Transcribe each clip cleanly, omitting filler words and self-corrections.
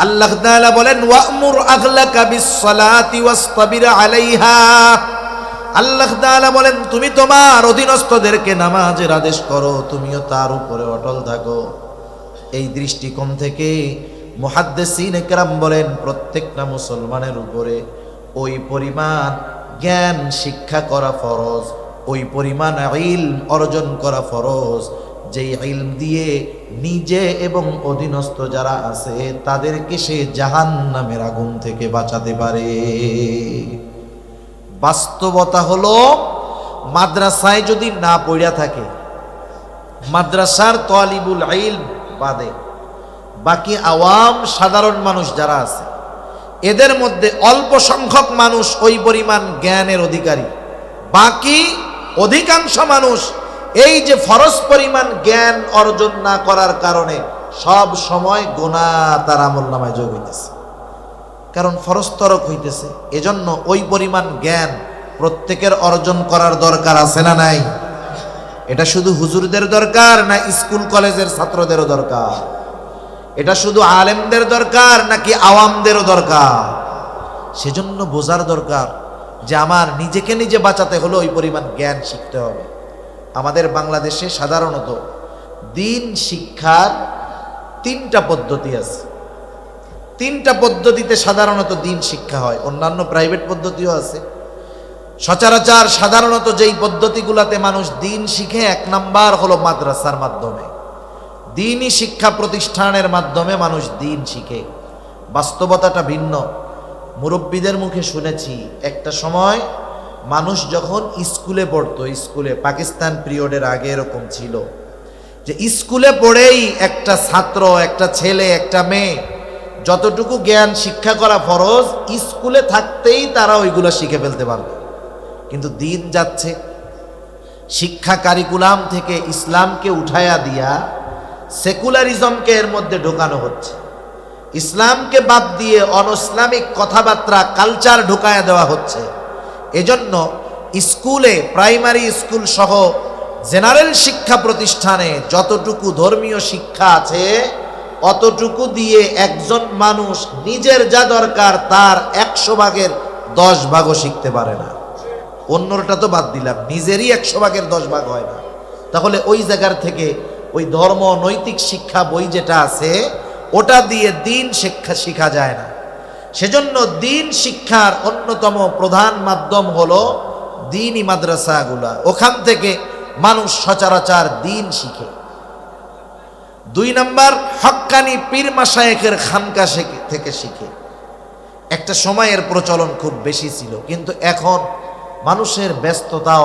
আল্লাহ তাআলা বলেন ওয়া'মুর আহলাকা বিস-সালাতি ওয়াসতাবির আলাইহা। আল্লাহ তাআলা বলেন তুমি তোমার অধীনস্থদেরকে নামাজের আদেশ করো, তুমিও তার উপরে অটল থাকো। এই দৃষ্টিকোণ থেকে মুহাদ্দিসিন ইকরাম বলেন প্রত্যেকটা মুসলমানের উপরে ওই পরিমাণ জ্ঞান শিক্ষা করা ফরজ, ওই পরিমাণ ইলম অর্জন করা ফরজ, যেই ইলম দিয়ে নিজে এবং অধীনস্থ যারা আছে তাদেরকে সে জাহান্নামের আগুন থেকে বাঁচাতে পারে। বাস্তবতা হলো মাদ্রাসায় যদি না পড়া থাকে, মাদ্রাসার তালিবুল ইলম বাদে বাকি আওয়াম সাধারণ মানুষ যারা আছে এদের মধ্যে অল্প সংখ্যক মানুষ ওই পরিমাণ জ্ঞানের অধিকারী, বাকি অধিকাংশ মানুষ এই যে ফরজ পরিমাণ জ্ঞান অর্জন না করার কারণে সব সময় গুনাহ তার আমলনামায় যোগ হইতেছে, কারণ ফরজ তরক হইতেছে। এজন্য ওই পরিমাণ জ্ঞান প্রত্যেকের অর্জন করার দরকার আছে না নাই? এটা শুধু হুজুরদের দরকার না স্কুল কলেজের ছাত্রদেরও দরকার? এটা শুধু আলেমদের দরকার নাকি আওয়ামদেরও দরকার? সেজন্য বোঝার দরকার যে আমার নিজেকে নিজে বাঁচাতে হলে ওই পরিমাণ জ্ঞান শিখতে হবে। আমাদের বাংলাদেশে সাধারণত দিন শিক্ষার তিনটা পদ্ধতি আছে। তিনটা পদ্ধতিতে সাধারণত দিন শিক্ষা হয়, অন্যান্য প্রাইভেট পদ্ধতিও আছে। সচরাচর সাধারণত যেই পদ্ধতিগুলোতে মানুষ দিন শিখে, এক নাম্বার হলো মাদ্রাসার মাধ্যমে, দিনই শিক্ষা প্রতিষ্ঠানের মাধ্যমে মানুষ দিন শিখে। বাস্তবতাটা ভিন্ন। মুরব্বীদের মুখে শুনেছি একটা সময় মানুষ যখন স্কুলে পড়তো, স্কুলে পাকিস্তান পিরিয়ডের আগে এরকম ছিল যে স্কুলে পড়েই একটা ছাত্র, একটা ছেলে, একটা মেয়ে যতটুকু জ্ঞান শিক্ষা করা ফরজ স্কুলে থাকতেই তারা ওইগুলো শিখে ফেলতে পারবে। কিন্তু দিন যাচ্ছে, শিক্ষা কারিকুলাম থেকে ইসলামকে উঠায়া দিয়া সেকুলারিজমকে এর মধ্যে ঢোকানো হচ্ছে, ইসলামকে বাদ দিয়ে অনইসলামিক কথাবার্তা কালচার ঢোকায়া দেওয়া হচ্ছে। এজন্য স্কুলে, প্রাইমারি স্কুল সহ জেনারেল শিক্ষা প্রতিষ্ঠানে যতটুকু ধর্মীয় শিক্ষা আছে অতটুকু দিয়ে একজন মানুষ নিজের যা দরকার তার 100 ভাগের 10 ভাগও শিখতে পারে না। অন্যটা তো বাদ দিলাম, নিজেরই 100 ভাগের 10 ভাগ হয় না। তাহলে ওই জায়গার থেকে ওই ধর্ম নৈতিক শিক্ষা বই যেটা আছে ওটা দিয়ে দিন শিক্ষা শেখা যায় না। সেজন্য দিন শিক্ষার অন্যতম প্রধান মাধ্যম হলো দিনই মাদ্রাসাগুলা। ওখান থেকে মানুষ সচরাচর দিন শিখে। 2 নাম্বার হক্কানি পীর মাশায়েখের খানকা থেকে শিখে। একটা সময়ের প্রচলন খুব বেশি ছিল, কিন্তু এখন মানুষের ব্যস্ততা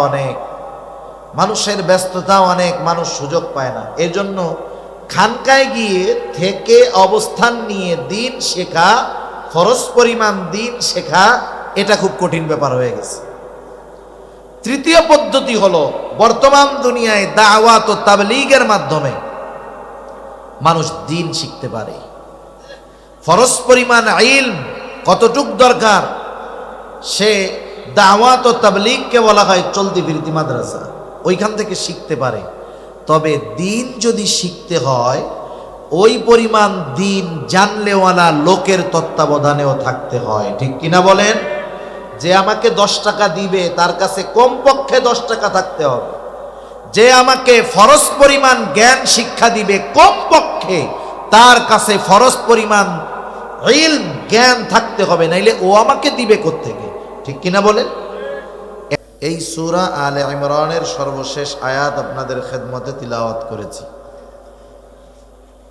অনেক, মানুষ সুযোগ পায় না। এর জন্য খানকায় গিয়ে থেকে অবস্থান নিয়ে দিন শেখা, ফরজ পরিমাণ দিন শেখা, এটা খুব কঠিন ব্যাপার হয়ে গেছে। তৃতীয় পদ্ধতি হলো বর্তমান দুনিয়ায় দাওয়াত ও তাবলীগের মাধ্যমে মানুষ দিন শিখতে পারে। ফরজ পরিমাণ ইলম কতটুক দরকার সে দাওয়াত ও তাবলীগকে বলা হয় চলতি ফিরতি মাদ্রাসা, ওইখান থেকে শিখতে পারে। তবে দিন যদি শিখতে হয় ওই পরিমাণ দিন জানলেওয়ালা লোকের তত্ত্বাবধানেও থাকতে হয়, ঠিক কিনা বলেন? যে আমাকে 10 টাকা দিবে তার কাছে কমপক্ষে 10 টাকা থাকতে হবে। যে আমাকে ফরজ পরিমাণ জ্ঞান শিক্ষা দিবে কমপক্ষে তার কাছে ফরজ পরিমাণ ইলম জ্ঞান থাকতে হবে, নাইলে ও আমাকে দিবে কোত্থেকে, ঠিক কিনা বলেন? এই সূরা আলে ইমরানের সর্বশেষ আয়াত আপনাদের খেদমতে তিলাওয়াত করেছি।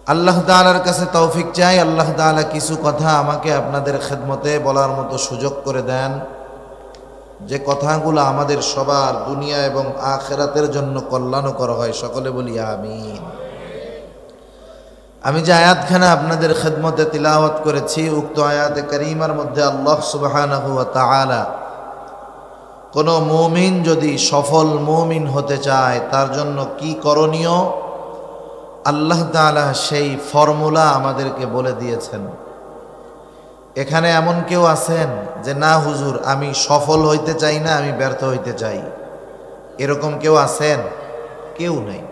আল্লাহ তাআলার কাছে তৌফিক চাই, আল্লাহ তাআলা কিছু কথা আমাকে আপনাদের খেদমতে বলার মতো সুযোগ করে দেন, যে কথাগুলো আমাদের সবার দুনিয়া এবং আখিরাতের জন্য কল্যাণকর হয়। সকলে বলি আমিন। আমি যে আয়াতখানা আপনাদের খেদমতে তিলাওয়াত করেছি, উক্ত আয়াতে কারীমার মধ্যে আল্লাহ সুবহানাহু ওয়া তাআলা কোনো মুমিন যদি সফল মুমিন হতে চায় তার জন্য কি করণীয় আল্লাহ তাআলা সেই ফর্মুলা আমাদেরকে বলে দিয়েছেন। এখানে এমন কেউ আছেন যে না হুজুর আমি সফল হইতে চাই না, আমি ব্যর্থ হইতে চাই, এরকম কেউ আছেন? কেউ নেই।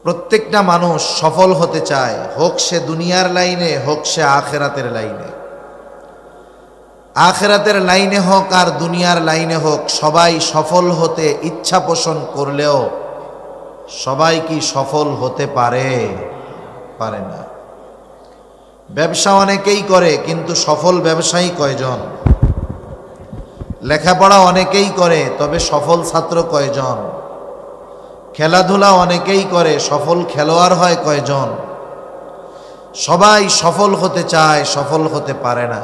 প্রত্যেকটা মানুষ সফল হতে চায়, হোক সে দুনিয়ার লাইনে, হোক সে আখেরাতের লাইনে। আখেরাতের লাইনে হোক আর দুনিয়ার লাইনে হোক, সবাই সফল হতে ইচ্ছা পোষণ করলেও সবাই কি সফল হতে পারে? পারে না। ব্যবসা অনেকেই করে, কিন্তু সফল ব্যবসায়ী কয়জন? লেখাপড়া অনেকেই করে, তবে সফল ছাত্র কয়জন? খেলাধুলা অনেকেই করে, সফল খেলোয়াড় হয় কয়জন? সবাই সফল হতে চায়, সফল হতে পারে না।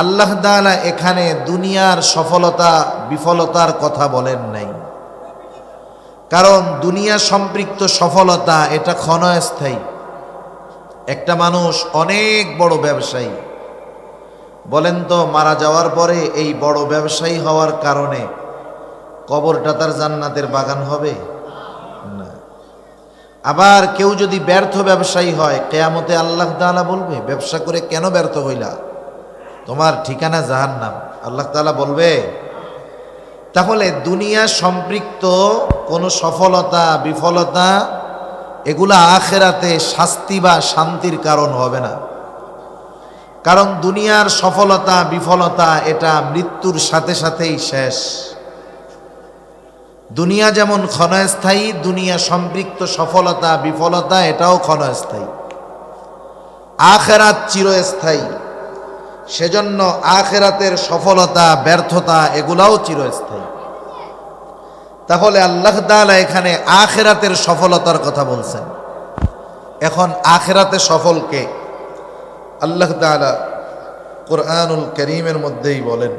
আল্লাহ তাআলা এখানে দুনিয়ার সফলতা বিফলতার কথা বলেন নাই, কারণ দুনিয়া সম্পৃক্ত সফলতা এটা ক্ষণস্থায়ী। একটা মানুষ অনেক বড় ব্যবসায়ী, বলেন তো মারা যাওয়ার পরে এই বড় ব্যবসায়ী হওয়ার কারণে কবরটা তার জান্নাতের বাগান হবে না। আবার কেউ যদি ব্যর্থ ব্যবসায়ী হয়, কিয়ামতে আল্লাহ তাআলা বলবে, ব্যবসা করে কেন ব্যর্থ হইলা, তোমার ঠিকানা জাহান্নাম। আল্লাহ তাআলা বলবে। তাহলে দুনিয়া সম্পৃক্ত কোনো সফলতা বিফলতা এগুলা আখেরাতে শাস্তি বা শান্তির কারণ হবে না। কারণ দুনিয়ার সফলতা বিফলতা এটা মৃত্যুর সাথে সাথেই শেষ। দুনিয়া যেমন ক্ষণস্থায়ী, দুনিয়া সম্পৃক্ত সফলতা বিফলতা এটাও ক্ষণস্থায়ী। আখেরাত চিরস্থায়ী, সেজন্য আখেরাতের সফলতা ব্যর্থতা এগুলাও চিরস্থায়ী। তাহলে আল্লাহ তাআলা এখানে আখেরাতের সফলতার কথা বলছেন। এখন আখেরাতে সফলকে আল্লাহ তাআলা কুরআনুল কারীমের মধ্যেই বলেন,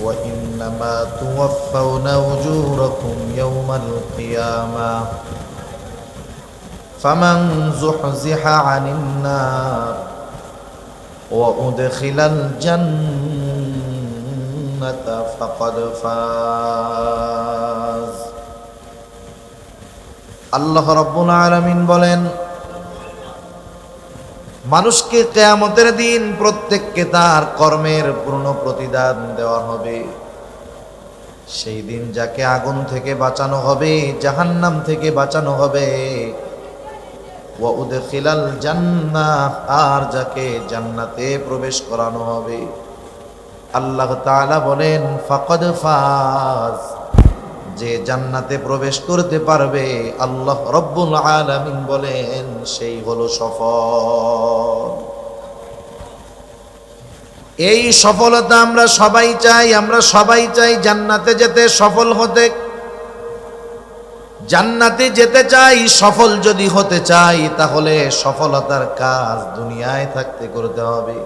ওয়া ইন্নামা তুওয়াফাউনা উজুরাকুম ইয়াওমাল কিয়ামা ফামান যুহজিহা আনিন নার ওয়া উদখিলাল জান্নাতা ফাকাদ ফাজ। আল্লাহ রাব্বুল আলামিন বলেন, মানুষকে কিয়ামতের দিন প্রত্যেককে তার কর্মের পূর্ণ প্রতিদান দেওয়া হবে। সেই দিন যাকে আগুন থেকে বাঁচানো হবে, জাহান্নাম থেকে বাঁচানো হবে, ওয়া উদখিলাল জান্নাহ, আর যাকে জান্নাতে প্রবেশ করানো হবে। আল্লাহ তাআলা বলেন ফাকাদ ফাজ, যে জান্নাতে প্রবেশ করতে পারবে, আল্লাহ রব্বুল আলামিন বলেন সেই হলো সফল। এই সফলতা আমরা সবাই চাই। আমরা সবাই চাই জান্নাতে যেতে, সফল হতে। জান্নাতে যেতে চাই, সফল যদি হতে চাই, তাহলে সফলতার কাজ দুনিয়ায় থাকতে করতে হবে।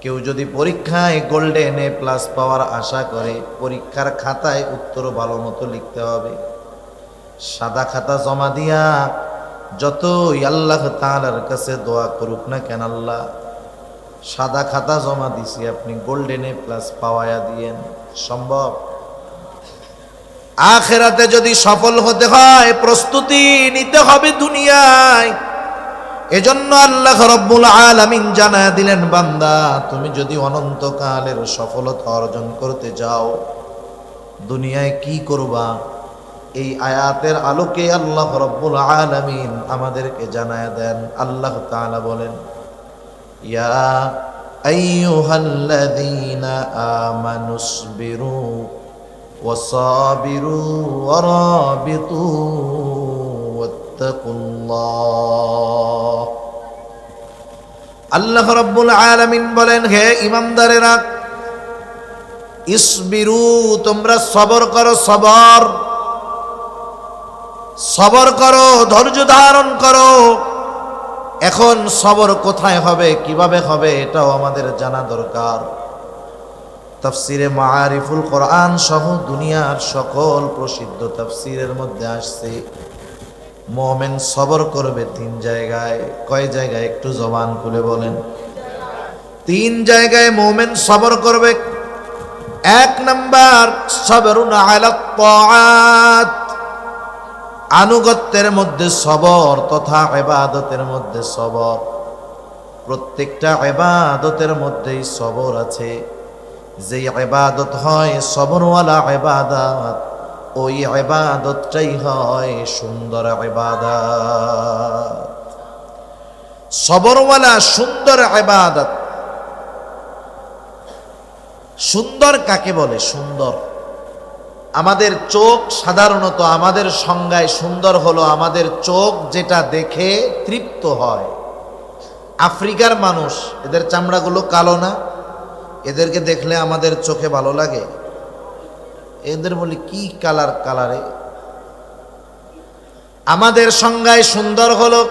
কেউ যদি পরীক্ষায় গোল্ডেন এ প্লাস পাওয়ার আশা করে, পরীক্ষার খাতায় উত্তর ভালো মতো লিখতে হবে। সাদা খাতা জমা দিয়া যতই আল্লাহ তাআলার কাছে দোয়া করুক না কেন, আল্লাহ সাদা খাতা জমা দিছি, আপনি গোল্ডেন এ প্লাস পাওয়ায়া দিয়েন, সম্ভব? আখিরাতে যদি সফল হতে হয়, প্রস্তুতি নিতে হবে দুনিয়ায়। এজন্য আল্লাহ রাব্বুল আলামিন জানায়া দিলেন, বান্দা তুমি যদি অনন্তকালের সফলতা অর্জন করতে যাও, দুনিয়ায় কি করবা? এই আয়াতের আলোকে আল্লাহ রাব্বুল আলামিন আমাদেরকে জানায়া দেন। আল্লাহ তাআলা বলেন, ইয়া আইয়ুহাল্লাযীনা আমানুসবিরু ওয়াসাবিরু ওয়ারাবিতু ওয়াত্তাকুল্লাহ। আল্লাহ রাব্বুল আলামিন বলেন, হে ইমানদারেরা, ইসবিরু, তোমরা সবর করো, সবর সবর করো, ধৈর্য ধারণ করো। এখন সবর কোথায় হবে, কিভাবে হবে, এটাও আমাদের জানা দরকার। তাফসিরে মাআরিফুল কোরআন সহ দুনিয়ার সকল প্রসিদ্ধ তাফসিরের মধ্যে আসছে, মুমিন সবর করবে তিন জায়গায়। কয় জায়গায়? একটু জবান খুলে বলেন। তিন জায়গায় মুমিন সবর করবে। এক নাম্বার, সবরুন আলাত তাআত, আনুগত্যের মধ্যে সবর তথা ইবাদতের মধ্যে সবর। প্রত্যেকটা ইবাদতের মধ্যেই সবর আছে। যে ইবাদত হয় সবরওয়ালা ইবাদত, ওই ইবাদতটাই হয় সুন্দর ইবাদত। সবরওয়ালা সুন্দর ইবাদত। সুন্দর কাকে বলে? সুন্দর, আমাদের চোখ সাধারণত আমাদের সংজ্ঞায় সুন্দর হলো আমাদের চোখ যেটা দেখে তৃপ্ত হয়। আফ্রিকার মানুষ, এদের চামড়াগুলো কালো না? এদেরকে দেখলে আমাদের চোখে ভালো লাগে? এদের বলি কি কালার কালারে। আমাদের সংজ্ঞায় সুন্দর হলো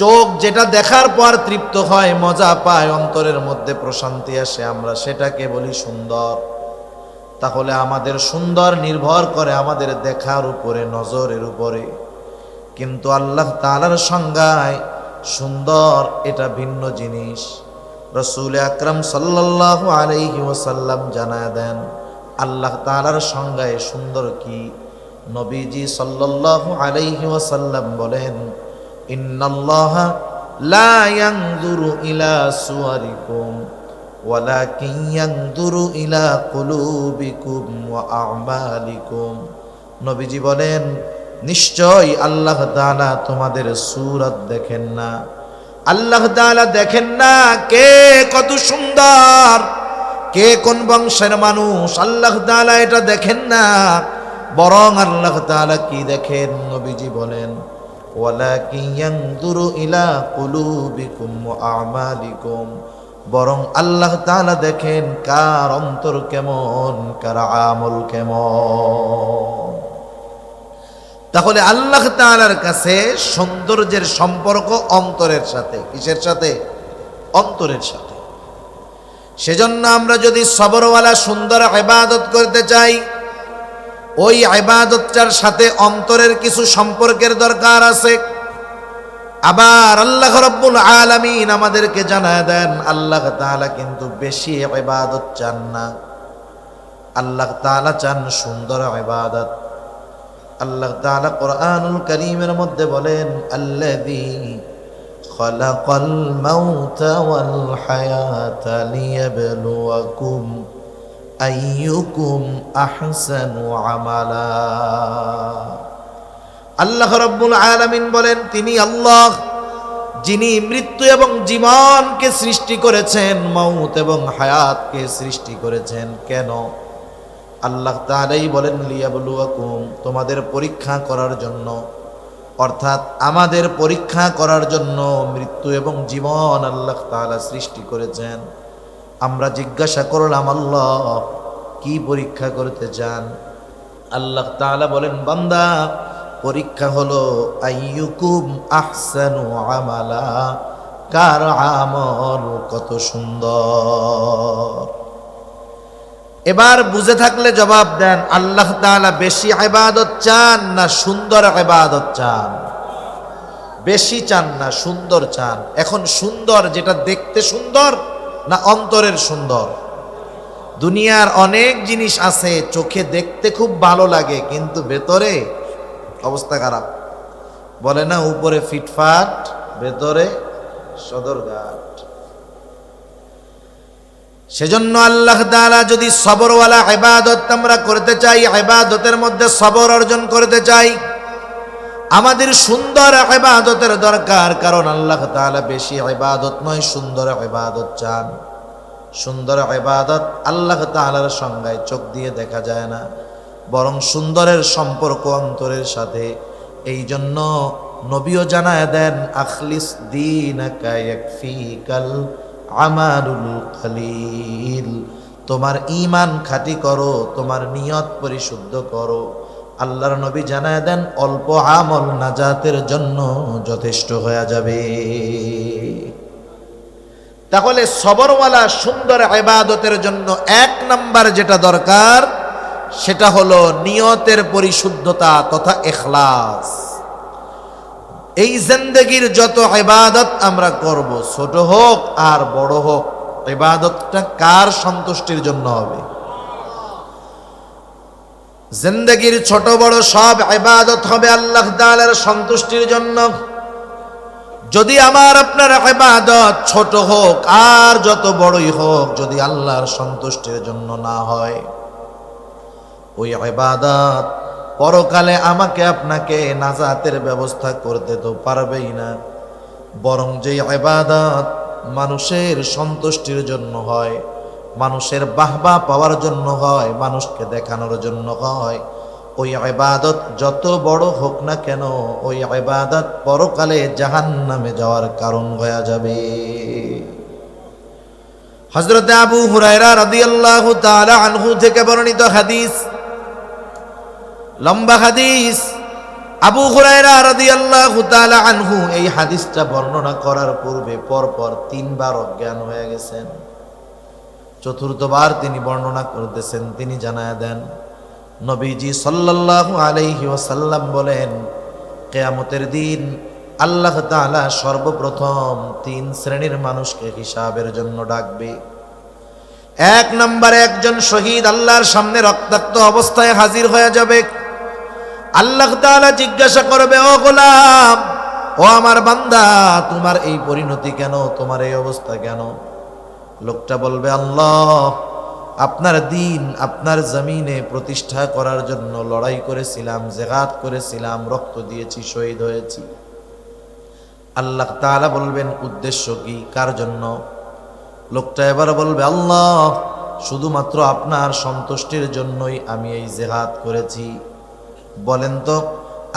চোখ যেটা দেখার পর তৃপ্ত হয়, মজা পায়, অন্তরের মধ্যে প্রশান্তি আসে, আমরা সেটাকে বলি সুন্দর। তাহলে আমাদের সুন্দর নির্ভর করে আমাদের দেখার উপরে, নজরের উপরে। কিন্তু আল্লাহ তাআলার সংজ্ঞায় সুন্দর এটা ভিন্ন জিনিস। রাসূল আকরাম সাল্লাল্লাহু আলাইহি ওয়াসাল্লাম জানায় দেন আল্লাহ তাআলার সংজ্ঞায় সুন্দর কি। নবীজি সাল্লাল্লাহু আলাইহি ওয়াসাল্লাম বলেন, ইন্নাল্লাহা লা ইয়ানজুরু ইলা সুওয়ারিকুম ওয়ালাকিন ইয়ানজুরু ইলা কুলুবিকুম ওয়া আমালিকুম। নবীজি বলেন, নিশ্চয় আল্লাহ তাআলা তোমাদের সূরত দেখেন না। আল্লাহ তাআলা দেখেন না কে কত সুন্দর, কে কোন বংশের মানুষ, আল্লাহ তাআলা এটা দেখেন না। বরং আল্লাহ তাআলা কি দেখেন? নবীজি বলেন, ওয়ালাকিন ইয়ানজুরু ইলা কুলুবিকুম ওয়া আমালিকুম। বরং আল্লাহ তাআলা দেখেন কার অন্তর কেমন, কার আমল কেমন। তাহলে আল্লাহ তাআলার কাছে সৌন্দর্যের সম্পর্ক অন্তরের সাথে। কিসের সাথে? অন্তরের সাথে। সেজন্য আমরা যদি সবরওয়ালা সুন্দর ইবাদত করতে চাই, ওই ইবাদতটার সাথে অন্তরের কিছু সম্পর্কের দরকার আছে। আবার আল্লাহ রাব্বুল আলামিন আমাদেরকে জানায় দেন আল্লাহ তাআলা কিন্তু বেশি ইবাদত চান না, আল্লাহ তাআলা চান সুন্দর ইবাদত। আল্লাহ তাআলা কোরআনুল কারীমের মধ্যে বলেন, আল্লাযী খালাকাল মাউতা ওয়াল হায়াতা লিয়াবলুয়াকুম আইয়ুকুম আহসানু আমালা। আল্লাহ রাব্বুল আলামিন বলেন, তিনি আল্লাহ যিনি মৃত্যু এবং জীবনকে সৃষ্টি করেছেন, মউত এবং হায়াতকে সৃষ্টি করেছেন। কেন? আল্লাহ তাআলাই বলেন, লিয়াবলুয়াকুম, তোমাদের পরীক্ষা করার জন্য। অর্থাৎ আমাদের পরীক্ষা করার জন্য মৃত্যু এবং জীবন আল্লাহ তাআলা সৃষ্টি করেছেন। আমরা জিজ্ঞাসা করলাম, আল্লাহ কি পরীক্ষা করতে চান? আল্লাহ তাআলা বলেন, বান্দা পরীক্ষা হলো আইয়ুকুম আহসানু আমালা, কার আমল কত সুন্দর। এবার বুঝে থাকলে জবাব দেন, আল্লাহ তাআলা বেশি ইবাদত চান না সুন্দর ইবাদত চান? বেশি চান না সুন্দর চান। এখন সুন্দর যেটা দেখতে সুন্দর না অন্তরের সুন্দর? দুনিয়ার অনেক জিনিস আছে চোখে দেখতে খুব ভালো লাগে কিন্তু ভেতরে অবস্থা খারাপ। বলে না, উপরে ফিটফাট ভেতরে সদরঘাট। সেজন্য আল্লাহ তাআলা যদি সবরওয়ালা ইবাদত আমরা করতে চাই, ইবাদতের মধ্যে সবর অর্জন করতে চাই, আমাদের সুন্দর ইবাদতের দরকার। কারণ আল্লাহ তাআলা বেশি ইবাদত নয়, সুন্দর ইবাদত চান। সুন্দর ইবাদত আল্লাহ তাআলার সংজ্ঞায় চোখ দিয়ে দেখা যায় না, বরং সুন্দরের সম্পর্ক অন্তরের সাথে। এই জন্য নবীও জানায় দেন, আখলিস দীনাকা ইয়াকফিকাল আমালুল কলিল। তোমার ঈমান খাঁটি করো, তোমার নিয়ত পরিশুদ্ধ করো। আল্লাহর নবী জানায় দেন, অল্প আমল নাজাতের জন্য যথেষ্ট হয়ে যাবে। তাহলে সবরওয়ালা সুন্দর ইবাদতের জন্য এক নাম্বার যেটা দরকার সেটা হলো নিয়তের পরিশুদ্ধতা তথা ইখলাস। এই জিন্দেগীর যত ইবাদত আমরা করব, ছোট হোক আর বড় হোক, ইবাদতটা কার সন্তুষ্টির জন্য হবে? জিন্দেগীর ছোট বড় সব ইবাদত হবে আল্লাহ তাআলার সন্তুষ্টির জন্য। যদি আমার আপনার ইবাদত ছোট হোক আর যত বড়ই হোক, যদি আল্লাহর সন্তুষ্টির জন্য না হয়, ওই ইবাদত পরকালে আমাকে আপনাকে নাজাতের ব্যবস্থা করতে তো পারবেই না, বরং যে ইবাদত মানুষের সন্তুষ্টির জন্য হয়, মানুষের বাহবা পাওয়ার জন্য হয়, মানুষকে দেখানোর জন্য হয়, ওই ইবাদত যত বড় হোক না কেন ওই ইবাদত পরকালে জাহান্নামে যাওয়ার কারণ হয়ে যাবে। হযরত আবু হুরায়রা রাদিয়াল্লাহু তাআলা আনহু থেকে বর্ণিত হাদিস, লম্বা হাদিস। আবু হুরায়রা রাদিয়াল্লাহু তাআলা আনহু এই হাদিসটা বর্ণনা করার পূর্বে পরপর 3 বার অজ্ঞান হয়ে গেছেন। চতুর্থবার তিনি বর্ণনা করতেছেন, তিনি জানায় দেন নবীজি সাল্লাল্লাহু আলাইহি ওয়াসাল্লাম বলেন, কিয়ামতের দিন আল্লাহ তাআলা সর্বপ্রথম 3 শ্রেণীর মানুষকে হিসাবের জন্য ডাকবে। 1 নম্বরে একজন শহীদ আল্লাহর সামনে রক্তাক্ত অবস্থায় হাজির হয়ে যাবে। আল্লাহ তাআলা জিজ্ঞাসা করবে, ও গোলাম, ও আমার বান্দা, তোমার এই পরিণতি কেন, তোমার এই অবস্থা কেন? লোকটা বলবে, আল্লাহ, আপনার দ্বীন আপনার জমিনে প্রতিষ্ঠা করার জন্য লড়াই করেছিলাম, জিহাদ করেছিলাম, রক্ত দিয়েছি, শহীদ হয়েছি। আল্লাহ তাআলা বলবেন, উদ্দেশ্য কি, কার জন্য? লোকটা এবার বলবে, আল্লাহ, শুধুমাত্র আপনার সন্তুষ্টির জন্যই আমি এই জিহাদ করেছি। বলেন তো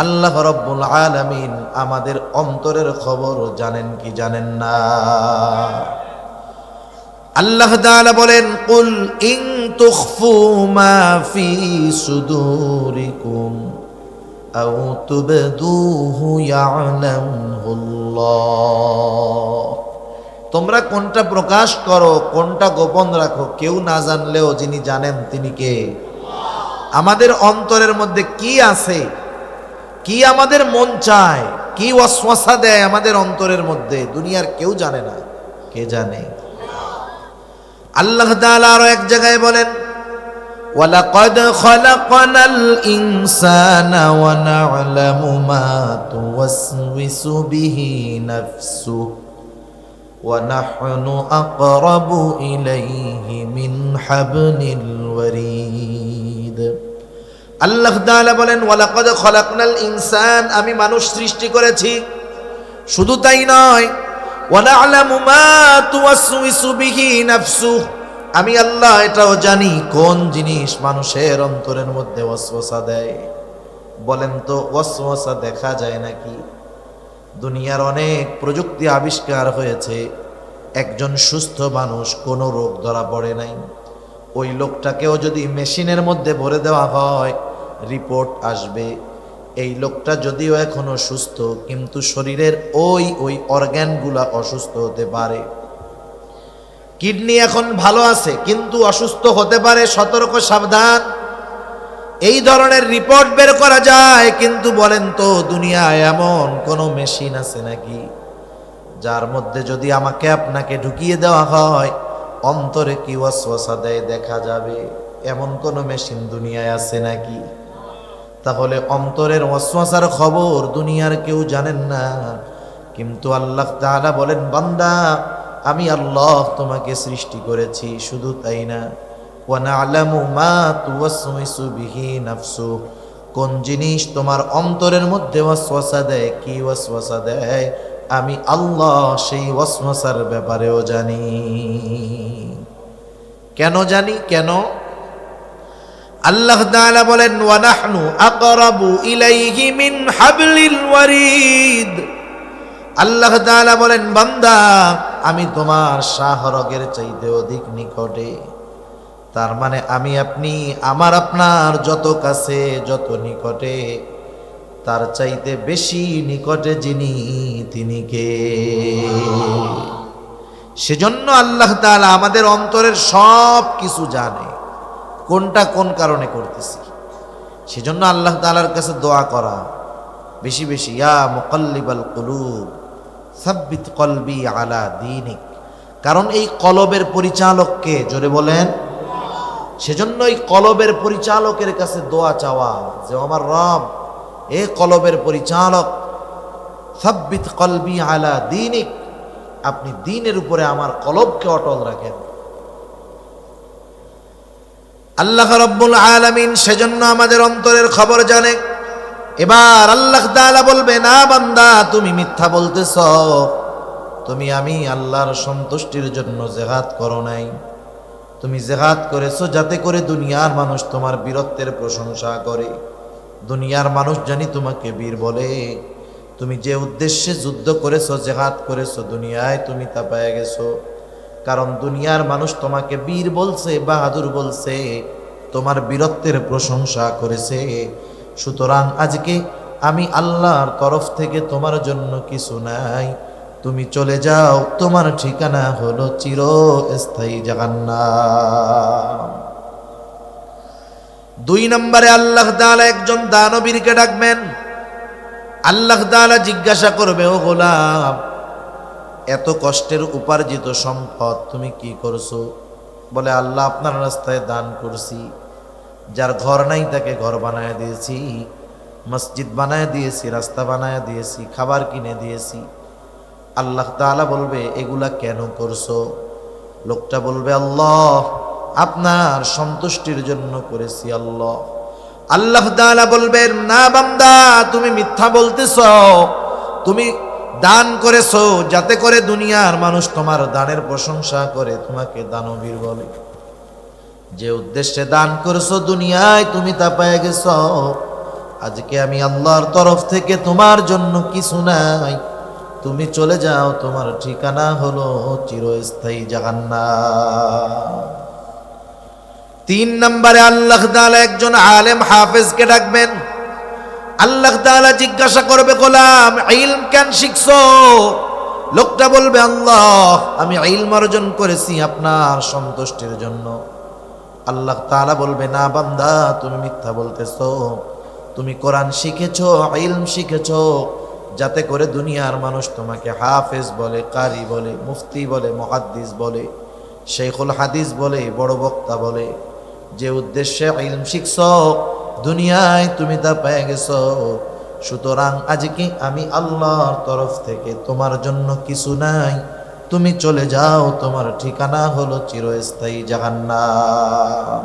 আল্লাহ রাব্বুল আলামিন আমাদের অন্তরের খবর জানেন কি জানেন না? আল্লাহ তাআলা বলেন, কুল ইন তুখফু মা ফি সুদুরিকুম আও তুবদুহু ইয়ালামুল্লাহ। তোমরা কোনটা প্রকাশ করো, কোনটা গোপন রাখো, কেউ না জানলেও যিনি জানেন তিনি কে? আমাদের অন্তরের মধ্যে কি আছে, কি আমাদের মন চায়, কি ওয়াসওয়াসা দেয় আমাদের অন্তরের মধ্যে, দুনিয়ার কেউ জানে না। কে জানে? আল্লাহ তাআলা আরো এক জায়গায় বলেন, ওয়ালাকাদ খালাকনাল ইনসানা ওয়া না'লামু মা তুওয়াসওয়িসু বিহি নাফসুহু ওয়া নাহনু আকরাবু ইলাইহি মিন হাবলিল ওয়ারিদ। আল্লাহ তাআলা বলেন, ওয়ালাকাদ খালাকনাল ইনসান, আমি মানুষ সৃষ্টি করেছি। শুধু তাই নয়, ওয়া না'লামু মা তুওয়াসওয়িসু বিহি নাফসুহু, আমি আল্লাহ এটাও জানি কোন জিনিস মানুষের অন্তরের মধ্যে ওয়াসওয়াসা দেয়। বলেন তো ওয়াসওয়াসা দেখা যায় নাকি? দুনিয়ার অনেক প্রযুক্তি আবিষ্কার হয়েছে, একজন সুস্থ মানুষ, কোনো রোগ ধরা পড়ে নাই, ওই লোকটাকেও যদি মেশিনের মধ্যে ভরে দেওয়া হয় রিপোর্ট আসবে এই লোকটা যদিও এখনো সুস্থ, কিন্তু শরীরের ওই অর্গানগুলা অসুস্থ হতে পারে। কিডনি এখন ভালো আছে কিন্তু অসুস্থ হতে পারে, সতর্ক সাবধান। এই ধরনের রিপোর্ট বের করা যায়, কিন্তু বলেন তো দুনিয়ায় এমন কোন মেশিন আছে নাকি যার মধ্যে যদি আমাকে আপনাকে ঢুকিয়ে দেওয়া হয় অন্তরে কি ওয়াসওয়াসা দেয় দেখা যাবে? এমন কোন মেশিন দুনিয়ায় আছে নাকি? তাহলে অন্তরের ওয়াসওয়াসার খবর দুনিয়ার কেউ জানেন না, কিন্তু আল্লাহ তাআলা বলেন, বান্দা, আমি আল্লাহ তোমাকে সৃষ্টি করেছি। শুধু তাই না, ওয়া না'লামু মা তুওয়াসওয়িসু বিহি নাফসু, কোন জিনিস তোমার অন্তরের মধ্যে ওয়াসওয়াসা দেয়, কি ওয়াসওয়াসা দেয়, আমি আল্লাহ সেই ওয়াসওয়াসার ব্যাপারেও জানি। কেন জানি? কেন? আল্লাহ তাআলা বলেন, ওয়া নাহনু আকরাবু ইলাইহি মিন হাবলিল ওয়ারিদ। আল্লাহ তাআলা বলেন, বান্দা, আমি তোমার শাহরগের চাইতে অধিক নিকটে। তার মানে আমি আপনি, আমার আপনার যত কাছে, যত নিকটে, তার চাইতে বেশি নিকটে যিনি, তিনি কে? সেজন্য আল্লাহ তাআলা আমাদের অন্তরের সব কিছু জানে, কোনটা কোন কারণে করতেছি। সেজন্য আল্লাহ তাআলার কাছে দোয়া করা বেশি বেশি, ইয়া মুকাল্লিবাল কুলুব সাব্বিত কলবি আলা দীনিক। কারণ এই কলবের পরিচালক কে? জোরে বলেন। সেজন্য এই কলবের পরিচালকের কাছে দোয়া চাওয়া যে, আমার রব, এ কলবের পরিচালক, সাব্বিত কলবি আলা দীনিক, আপনি দ্বীনের উপরে আমার কলবকে অটল রাখেন। আল্লাহ রাব্বুল আলামিন সেজন্য আমাদের অন্তরের খবর জানে। এবার আল্লাহ তাআলা বলবে, না বান্দা, তুমি মিথ্যা বলতেছ, তুমি আমি আল্লাহর সন্তুষ্টির জন্য জিহাদ করো নাই। তুমি জিহাদ করেছো যাতে করে দুনিয়ার মানুষ তোমার বীরত্বের প্রশংসা করে, দুনিয়ার মানুষ জানি তোমাকে বীর বলে। তুমি যে উদ্দেশ্যে যুদ্ধ করেছো, জিহাদ করেছো, দুনিয়ায় তুমি তা পেয়ে গেছো। কারণ দুনিয়ার মানুষ তোমাকে বীর বলছে, বাহাদুর বলছে, তোমার বীরত্বের প্রশংসা করেছে। সুতরাং আজকে আমি আল্লাহর তরফ থেকে তোমার জন্য কিছু নাই, তুমি চলে যাও, তোমার ঠিকানা হলো চিরস্থায়ী জাহান্নাম। 2 নম্বরে আল্লাহ তাআলা একজন দানবীরকে ডাকবেন। আল্লাহ তাআলা জিজ্ঞাসা করবে, ও গোলাম, এত কষ্টের উপার্জিত সম্পদ তুমি কি করছো? বলে, আল্লাহ আপনার রাস্তায় দান করছি। যার ঘর নাই তাকে ঘর বানায় দিয়েছি, মসজিদ বানায় দিয়েছি, রাস্তা বানায় দিয়েছি, খাবার কিনে দিয়েছি। আল্লাহ তাআলা বলবে, এগুলা কেন করছো? লোকটা বলবে, আল্লাহ আপনার সন্তুষ্টির জন্য করেছি। আল্লাহ আল্লাহ তাআলা বলবেন, না বান্দা, তুমি মিথ্যা বলতেছো। তুমি দান করেছো যাতে করে দুনিয়ার মানুষ তোমার দানের প্রশংসা করে, তোমাকে দানবীর বলে। যে উদ্দেশ্যে দান করেছো দুনিয়ায় তুমি তা পেয়ে গেছো। আজকে আমি আল্লাহর তরফ থেকে তোমার জন্য কিছু নাই, তুমি চলে যাও, তোমার ঠিকানা হলো চিরস্থায়ী জাহান্নাম। 3 নম্বরে আল্লাহ তাআলা একজন আলেম হাফেজকে ডাকবেন। আল্লাহ তাআলা জিজ্ঞাসা করবে, গোলাম, ইলম কেন শিখছো? লোকটা বলবে, আল্লাহ আমি ইলম অর্জন করেছি আপনার সন্তুষ্টির জন্য। আল্লাহ তাআলা বলবে, না বান্দা, তুমি মিথ্যা বলতেছো। তুমি কোরআন শিখেছো, ইলম শিখেছো যাতে করে দুনিয়ার মানুষ তোমাকে হাফেজ বলে, কারি বলে, মুফতি বলে, মুহাদ্দিস বলে, শেখুল হাদিস বলে, বড় বক্তা বলে। যে উদ্দেশ্যে ইলম শিখছো দুনিয়ায় তুমি তা পেয়ে গেছো। সুতরাং আজকে আমি আল্লাহর তরফ থেকে তোমার জন্য কিছু নাই, তুমি চলে যাও, তোমার ঠিকানা হলো চিরস্থায়ী জাহান্নাম।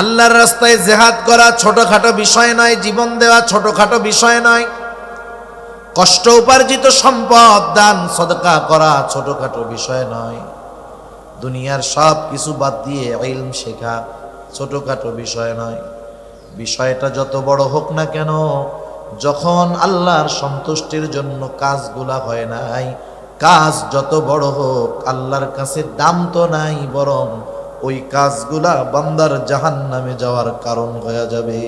আল্লাহর রাস্তায় জিহাদ করা ছোটখাটো বিষয় নয়, জীবন দেওয়া ছোটখাটো বিষয় নয়, কষ্ট উপার্জিত সম্পদ দান সদকা করা ছোটখাটো বিষয় নয়, দুনিয়ার সব কিছু বাদ দিয়ে ইলম শেখা ছোটখাটো বিষয় নয়। বিষয়টা যত বড় হোক না কেন, যখন আল্লাহর সন্তুষ্টির জন্য কাজগুলা হয় নাই, কাজ যত বড় হোক আল্লাহর কাছে দাম তো নাই, বরং ওই কাজগুলা বান্দার জাহান্নামে যাওয়ার কারণ হয়ে যাবে।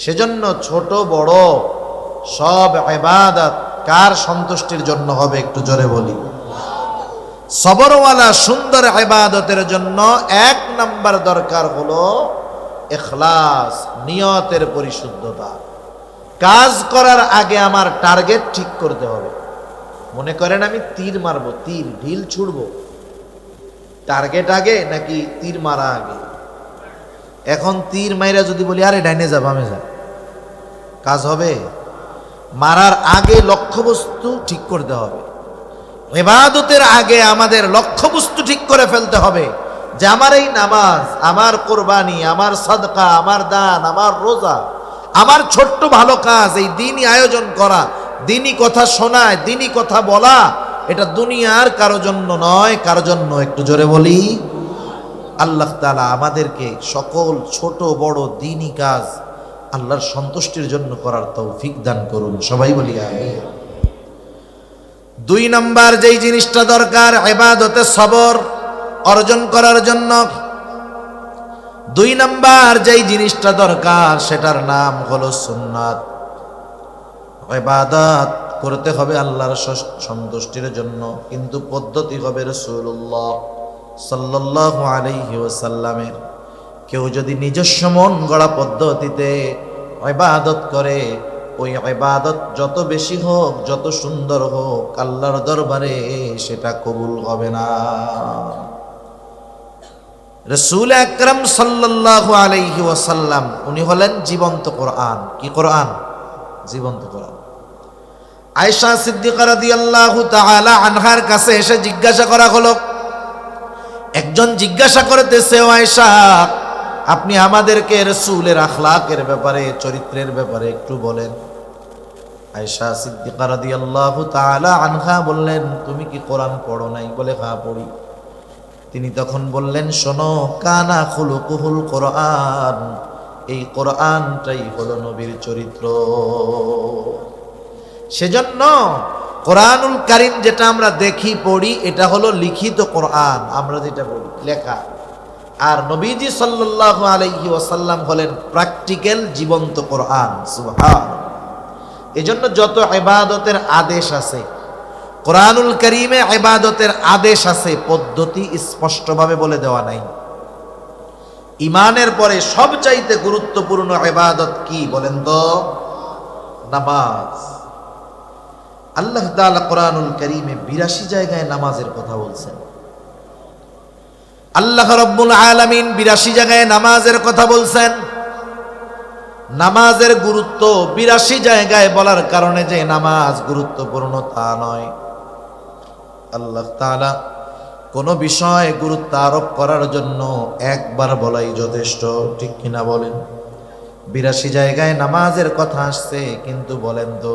সেজন্য ছোট বড় সব ইবাদত কার সন্তুষ্টির জন্য হবে? একটু জোরে বলি। সবরওয়ালা সুন্দর ইবাদতের জন্য 1 নাম্বার দরকার হলো ইখলাস, নিয়তের পরিশুদ্ধতা। কাজ করার আগে আমার টার্গেট ঠিক করতে হবে। মনে করেন আমি তীর মারবো, তীর ঢিল ছুড়বো, টার্গেট আগে নাকি তীর মারা আগে? এখন তীর মাইরা যদি বলি আরে ডাইনে যা বামে যা, কাজ হবে? মারার আগে লক্ষ্যবস্তু ঠিক করতে হবে। ইবাদতের আগে আমাদের লক্ষ্যবস্তু ঠিক করে ফেলতে হবে যে আমার এই নামাজ, আমার কোরবানি, আমার সাদকা, আমার দান, আমার রোজা, আমার ছোট্ট ভালো কাজ, এই দিনই আয়োজন করা, দিনই কথা শোনায়, দিনই কথা বলা, এটা দুনিয়ার কারো জন্য নয়, কারো জন্য, একটু জোরে বলি, আল্লাহ তাআলা আমাদেরকে সকল ছোট বড় দিনই কাজ আল্লাহর সন্তুষ্টির জন্য করার তৌফিক দান করুন, সবাই বলি আমিন। 2 নাম্বার যেই জিনিসটা দরকার ইবাদতে সবর অর্জন করার জন্য, 2 নাম্বার যেই জিনিসটা দরকার সেটার নাম হলো সুন্নাত। ইবাদত করতে হবে আল্লাহর সন্তুষ্টির জন্য, কিন্তু পদ্ধতি হবে রাসূলুল্লাহ সাল্লাল্লাহু আলাইহি ওয়াসাল্লামের। কেউ যদি নিজস্ব মন গড়া পদ্ধতিতে ইবাদত করে, ওই ইবাদত যত বেশি হোক, যত সুন্দর হোক, আল্লাহর দরবারে সেটা কবুল হবে না। রাসূল আকরাম সাল্লাল্লাহু আলাইহি ওয়াসাল্লাম উনি হলেন জীবন্ত কোরআন। কি কোরআন? জীবন্ত কোরআন। আয়েশা সিদ্দিকা রাদিয়াল্লাহু তাআলা আনহার কাছে এসে জিজ্ঞাসা করা হলো, একজন জিজ্ঞাসা করতেছে, ও আয়েশা, আপনি আমাদেরকে রাসূলের আখলাকের ব্যাপারে, চরিত্রের ব্যাপারে একটু বলেন। আয়েশা সিদ্দিকা রাদিয়াল্লাহু তাআলা আনহা বললেন, তুমি কি কোরআন পড়ো নাই? বলে হ্যাঁ পড়ি। তিনি তখন বললেন, শোনো, কানা খুলুকুহুল কোরআন, এই কোরআনটাই হলো নবীর চরিত্র। সেজন্য কোরআনুল কারীম যেটা আমরা দেখি পড়ি, এটা হলো লিখিত কোরআন, আমরা যেটা বলি লেখা। আর নবীজি সাল্লাল্লাহু আলাইহি ওয়াসাল্লাম হলেন প্র্যাকটিক্যাল জীবন্ত কোরআন। সুবহানাল্লাহ। এজন্য যত ইবাদতের আদেশ আছে কোরআনুল কারীমে, ইবাদতের আদেশ আছে, পদ্ধতি স্পষ্টভাবে বলে দেওয়া নাই। ঈমানের পরে সবচাইতে গুরুত্বপূর্ণ ইবাদত কি বলেন তো? নামাজ। আল্লাহ তাআলা কোরআনুল কারীমে ৮২ জায়গায় নামাজের কথা বলছেন। আল্লাহ রাব্বুল আলামিন ৮২ জায়গায় নামাজের কথা বলছেন। নামাজের গুরুত্ব ৮২ জায়গায় বলার কারণে যে নামাজ গুরুত্বপূর্ণ তা নয়। আল্লাহ তাআলা কোন বিষয়ে গুরুত্ব আরোপ করার জন্য একবার বলাই যথেষ্ট, ঠিক কিনা বলেন? ৮২ জায়গায় নামাজের কথা আসছে, কিন্তু বলেন তো,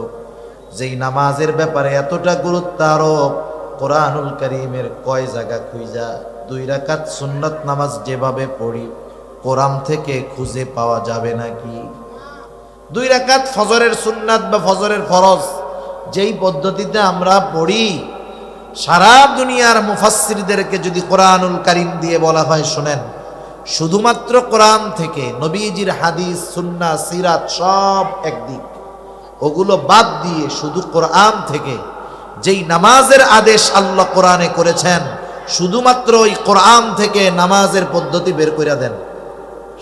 যেই নামাজের ব্যাপারে এতটা গুরুত্ব আরোপ, কোরআনুল কারীমের কয় জায়গা খুঁজা 2 রাকাত সুন্নাত নামাজ যেভাবে পড়ি, কোরআন থেকে খুঁজে পাওয়া যাবে নাকি? 2 রাকাত ফজরের সুন্নাত বা ফজরের ফরজ যেই পদ্ধতিতে আমরা পড়ি, সারা দুনিয়ার মুফাসসিরদেরকে যদি কোরআনুল কারীম দিয়ে বলা হয়, শুনেন, শুধুমাত্র কোরআন থেকে, নবীজির হাদিস, সুন্নাহ, সিরাত সব একদিক, ওগুলো বাদ দিয়ে শুধু কোরআন থেকে যেই নামাজের আদেশ আল্লাহ কোরআনে করেছেন, শুধুমাত্র ওই কোরআন থেকে নামাজের পদ্ধতি বের করে দেন,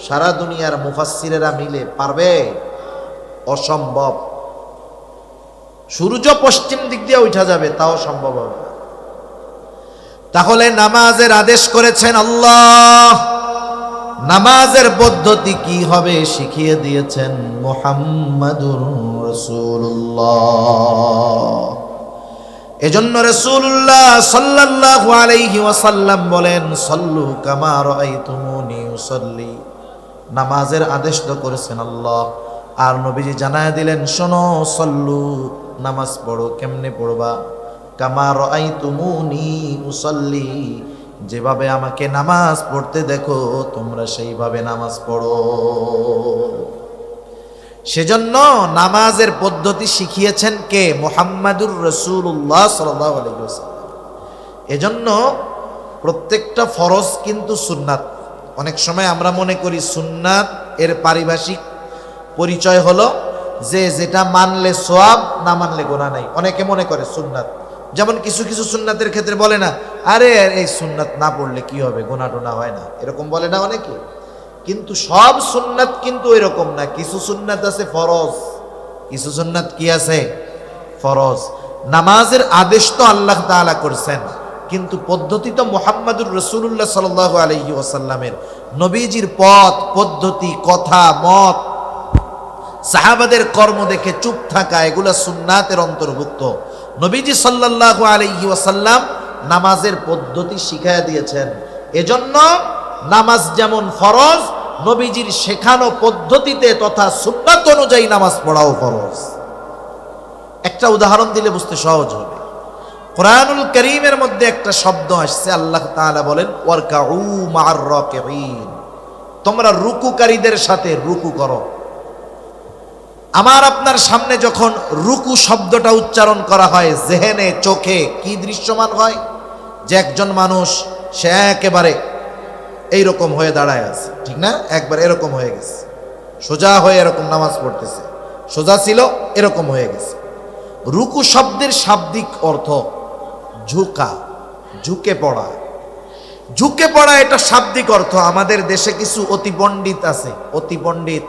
সারা দুনিয়ার মুফাসসিরেরা মিলে পারবে? অসম্ভব। সূর্য পশ্চিম দিক দিয়ে উঠা যাবে, তাও সম্ভব হবে না। তাহলে নামাজের আদেশ করেছেন আল্লাহ, নামাজের পদ্ধতি কি হবে শিখিয়ে দিয়েছেন মুহাম্মাদুর রাসূলুল্লাহ। এজন্য রাসূলুল্লাহ সাল্লাল্লাহু আলাইহি ওয়াসাল্লাম বলেন, সাল্লু কামা রাআইতুমুনি উসাল্লি। নামাজের আদেশ তো করেছেন আল্লাহ, আর নবীজি জানায় দিলেন, শোনো, সাল্লু, নামাজ পড়ো। কেমনে পড়বা? কামা রাআইতুমুনি উসাল্লি, যেভাবে আমাকে নামাজ পড়তে দেখো তোমরা সেইভাবে নামাজ পড়ো। সেজন্য নামাজের পদ্ধতি শিখিয়েছেন কে? মুহাম্মাদুর রাসূলুল্লাহ সাল্লাল্লাহু আলাইহি ওয়াসাল্লাম। এজন্য প্রত্যেকটা ফরজ কিন্তু সুন্নাত। অনেক সময় আমরা মনে করি সুন্নাত এর পারিভাষিক পরিচয় হলো যে যেটা মানলে সওয়াব, না মানলে গুনাহ নাই। অনেকে মনে করে সুন্নাত, যেমন কিছু কিছু সুন্নাতের ক্ষেত্রে বলে না, আরে এই সুন্নাত না পড়লে কি হবে, গুনাহ টোনা হয় না, এরকম বলে না অনেকে। কিন্তু সব সুন্নাত কিন্তু এরকম না। কিছু সুন্নাত আছে ফরজ, কিছু সুন্নাত কি আছে? ফরজ। নামাজের আদেশ তো আল্লাহ তাআলা করেছেন, কিন্তু পদ্ধতি তো মুহাম্মাদুর রাসূলুল্লাহ সাল্লাল্লাহু আলাইহি ওয়াসাল্লামের, নবীজির পথ, পদ্ধতি, কথা, মত, সাহাবাদের কর্ম দেখে চুপ থাকা, এগুলা সুন্নাতের অন্তর্ভুক্ত। নবীজি সাল্লাল্লাহু আলাইহি ওয়াসাল্লাম নামাজের পদ্ধতি শিখায়া দিয়েছেন। এজন্য নামাজ যেমন ফরজ, নবীজির শেখানো পদ্ধতিতে তথা সুন্নাত অনুযায়ী নামাজ পড়াও ফরজ। একটা উদাহরণ দিলে বুঝতে সহজ হবে। কোরআনুল কারীমের মধ্যে একটা শব্দ আসছে, আল্লাহ তাআলা বলেন, ওয়ারকাউ মা'আর রাকিঈন, তোমরা রুকুকারীদের সাথে রুকু করো। আমার আপনার সামনে যখন রুকু শব্দটা উচ্চারণ করা হয়, জেহেনে, চোখে কি দৃশ্যমান হয়? যে একজন মানুষ সে একেবারে এইরকম হয়ে দাঁড়ায় আছে, ঠিক না? একবার এরকম হয়ে গেছে, সোজা হয়ে এরকম নামাজ পড়তেছে, সোজা ছিল এরকম হয়ে গেছে। রুকু শব্দের শাব্দিক অর্থ ঝুঁকা, ঝুঁকে পড়া। ঝুঁকে পড়া এটা শাব্দিক অর্থ। আমাদের দেশে কিছু অতি পণ্ডিত আছে, অতি পণ্ডিত,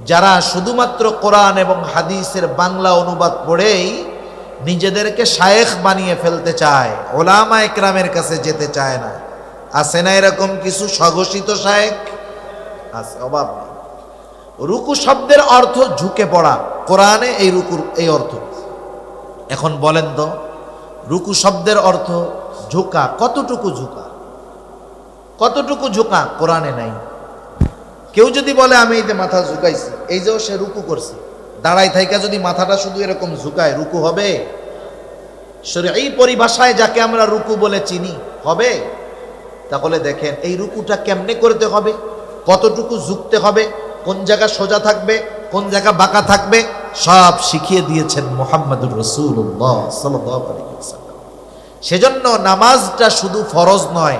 যারা শুধুমাত্র কোরআন এবং হাদিসের বাংলা অনুবাদ পড়েই নিজেদেরকে শায়েখ বানিয়ে ফেলতে চায়, ওলামা একরামের কাছে যেতে চায় না। আছে না এরকম কিছু স্বঘোষিত শায়েখ? আছে, অভাব নেই। রুকু শব্দের অর্থ ঝুঁকে পড়া, কোরআনে এই রুকুর এই অর্থ। এখন বলেন তো, রুকু শব্দের অর্থ ঝুঁকা, কতটুকু ঝুঁকা? কতটুকু ঝুঁকা কোরআনে নাই। কেউ যদি বলে আমি এই যে মাথা ঝুঁকাইছি, এই যে সে রুকু করছে, দাঁড়াই থাইকা যদি মাথাটা শুধু এরকম ঝুঁকায়, রুকু হবে? এই পরিভাষায় যাকে আমরা রুকু বলে চিনি, হবে? তাহলে দেখেন এই রুকুটা কেমনে করতে হবে, কতটুকু ঝুঁকতে হবে, কোন জায়গা সোজা থাকবে, কোন জায়গা বাঁকা থাকবে, সব শিখিয়ে দিয়েছেন মুহাম্মদুর রাসূলুল্লাহ সাল্লাল্লাহু আলাইহি ওয়াসাল্লাম। সেজন্য নামাজটা শুধু ফরজ নয়,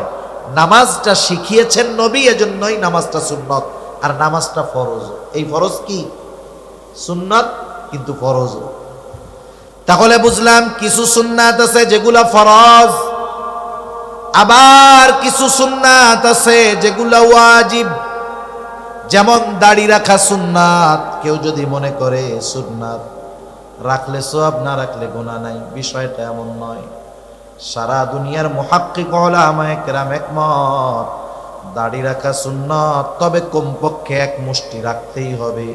নামাজটা শিখিয়েছেন নবী, এজন্যই নামাজটা সুন্নত, আর নামাজটা ফরজ। এই ফরজ কি? সুন্নত, কিন্তু ফরজ। তাহলে বুঝলাম কিছু সুন্নাত আছে যেগুলা ফরজ, আবার কিছু সুন্নাত আছে যেগুলা ওয়াজিব। যেমন দাড়ি রাখা সুন্নাত, কেউ যদি মনে করে সুন্নাত রাখলে সওয়াব, না রাখলে গুনাহ নাই, বিষয়টা এমন নয়। সারা দুনিয়ার মুহাক্কিক উলামায়ে কেরাম একমত, দাড়ি রাখা সুন্নাত, তবে কমপক্ষে এক মুষ্টি রাখতেই হবে।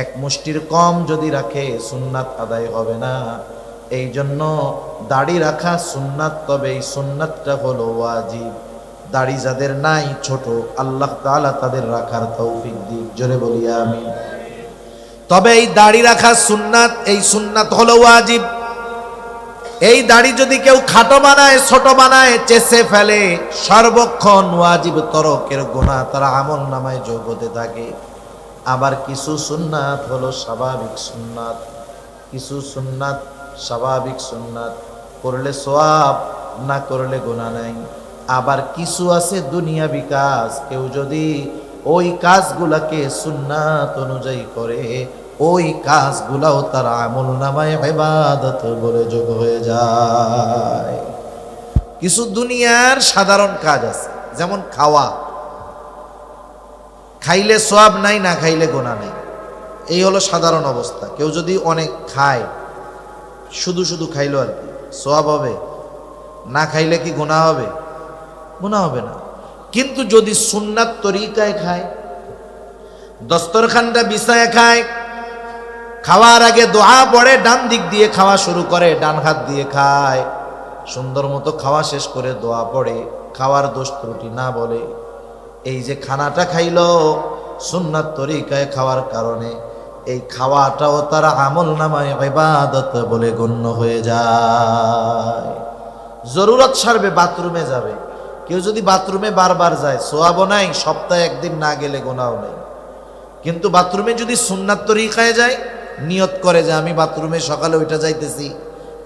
এক মুষ্টির কম যদি রাখে সুন্নাত আদায় হবে না। এই জন্য দাড়ি রাখা সুন্নাত, তবে এই সুন্নাতটা হলো ওয়াজিব। দাড়ি যাদের নাই, ছোট, আল্লাহ তাআলা তাদের রাখার তৌফিক দিক, জোরে বলি আমিন। তবে এই দাড়ি রাখা সুন্নাত, এই সুন্নাত হলো ওয়াজিব। এই দাড়ি যদি কেউ খাটো বানায়, ছোট বানায়, চেঁচে ফেলে, সর্বক্ষণ ওয়াজিব তরকের গুনাহ তার আমল নামায় যোগ হতে থাকে। আবার কিছু সুন্নাত হলো স্বাভাবিক সুন্নাত, কিছু সুন্নাত স্বাভাবিক সুন্নাত, করলে সওয়াব, না করলে গুনাহ নাই। আবার কিছু আছে দুনিয়াবি কাজ, কেউ যদি ওই কাজগুলাকে সুন্নাত অনুযায়ী করে, ওই কাজগুলাও তার আমল নামায় ইবাদত বলে যোগ হয়ে যায়। কিছু দুনিয়ার সাধারণ কাজ আছে, যেমন খাওয়া, খাইলে সওয়াব নাই, না খাইলে গুনাহ নাই, এই হলো সাধারণ অবস্থা। কেউ যদি অনেক খায়, শুধু শুধু খাইলো আর কি, সওয়াব হবে? না খাইলে কি গুনাহ হবে? গুনাহ হবে না। কিন্তু যদি সুন্নাত তরিকায় খায়, দস্তরখানটা বিছায় খায়, খাওয়ার আগে দোয়া পড়ে, ডান দিক দিয়ে খাওয়া শুরু করে, ডান হাত দিয়ে খায়, সুন্দর মতো খাওয়া শেষ করে দোয়া পড়ে, খাওয়ার দোষ ত্রুটি না বলে, এই যে খানাটা খাইলো সুন্নাত তরিকায় খাওয়ার কারণে, এই খাওয়াটাও তার আমল নামায় ইবাদত বলে গণ্য হয়ে যায়। জরুরত সারবে, বাথরুমে যাবে, কেউ যদি বাথরুমে বারবার যায়, সওয়াবও নাই, সপ্তাহে একদিন না গেলে গুনাহও নেই। কিন্তু বাথরুমে যদি সুন্নাত তরিকায় যায়, নিয়ত করে যে আমি বাথরুমে সকালে ওইটা যাইতেছি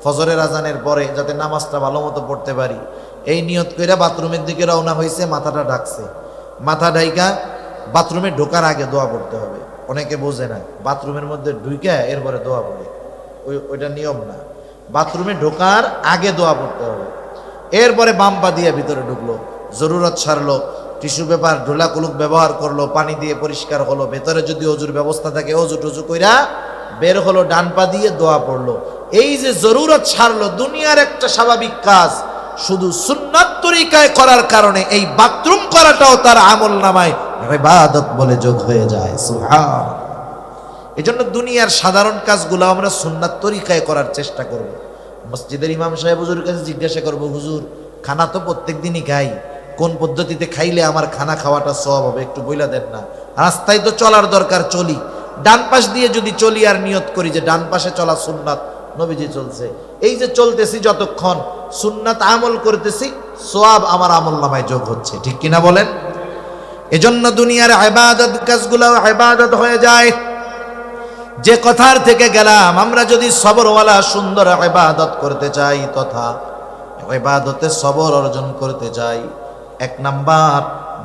ফজরের আজানের পরে, যাতে নামাজটা ভালো মতো পড়তে পারি, এই নিয়ত করে বাথরুমের দিকে রওনা হয়েছে, মাথাটা ঢাকছে, মাথা ঢাইকা বাথরুমে ঢোকার আগে দোয়া পড়তে হবে। অনেকে বোঝে না, বাথরুমের মধ্যে ঢুইকা এরপরে দোয়া পড়ে, ওইটা নিয়ম না। বাথরুমে ঢোকার আগে দোয়া পড়তে হবে। এরপরে বাম পা দিয়ে ভিতরে ঢুকলো, জরুরত সারলো, টিস্যু পেপার ঢোলা কুলুক ব্যবহার করলো, পানি দিয়ে পরিষ্কার হলো, ভেতরে যদি অজুর ব্যবস্থা থাকে অজু টজু কইরা বের হলো, ডান পা দিয়ে দোয়া পড়লো। এই যে জরুরত সারলো, দুনিয়ার একটা স্বাভাবিক কাজ, শুধু সুন্নাত তরিকায় করার কারণে এই বাথরুম করাটাও তার আমল নামায় ইবাদত বলে যোগ হয়ে যায়। সুবহান। এজন্য দুনিয়ার সাধারণ কাজগুলো আমরা সুন্নাত তরিকায় করার চেষ্টা করব। মসজিদের ইমাম সাহেব হুজুরের কাছে জিজ্ঞাসা করব, হুজুর খানা তো প্রত্যেক দিনই খাই, কোন পদ্ধতিতে খাইলে আমার খানা খাওয়াটা সওয়াব হবে, একটু বইলা দেন না। রাস্তায় তো চলার দরকার, চলি, ডান পাশ দিয়ে যদি চলি আর নিয়ত করি যে ডান পাশে চলা সুন্নাত, নবীজি চলছে, এই যে চলতেছি যতক্ষণ সুন্নাত আমল করতেছি, সওয়াব আমার আমল নামায় যোগ হচ্ছে, ঠিক কিনা বলেন? এজন্য দুনিয়ার ইবাদত কাজগুলো ইবাদত হয়ে যায়। যে কথার থেকে গেলাম, আমরা যদি সবরওয়ালা সুন্দর ইবাদত করতে চাই, তথা ইবাদতে সবর অর্জন করতে চাই, এক নাম্বার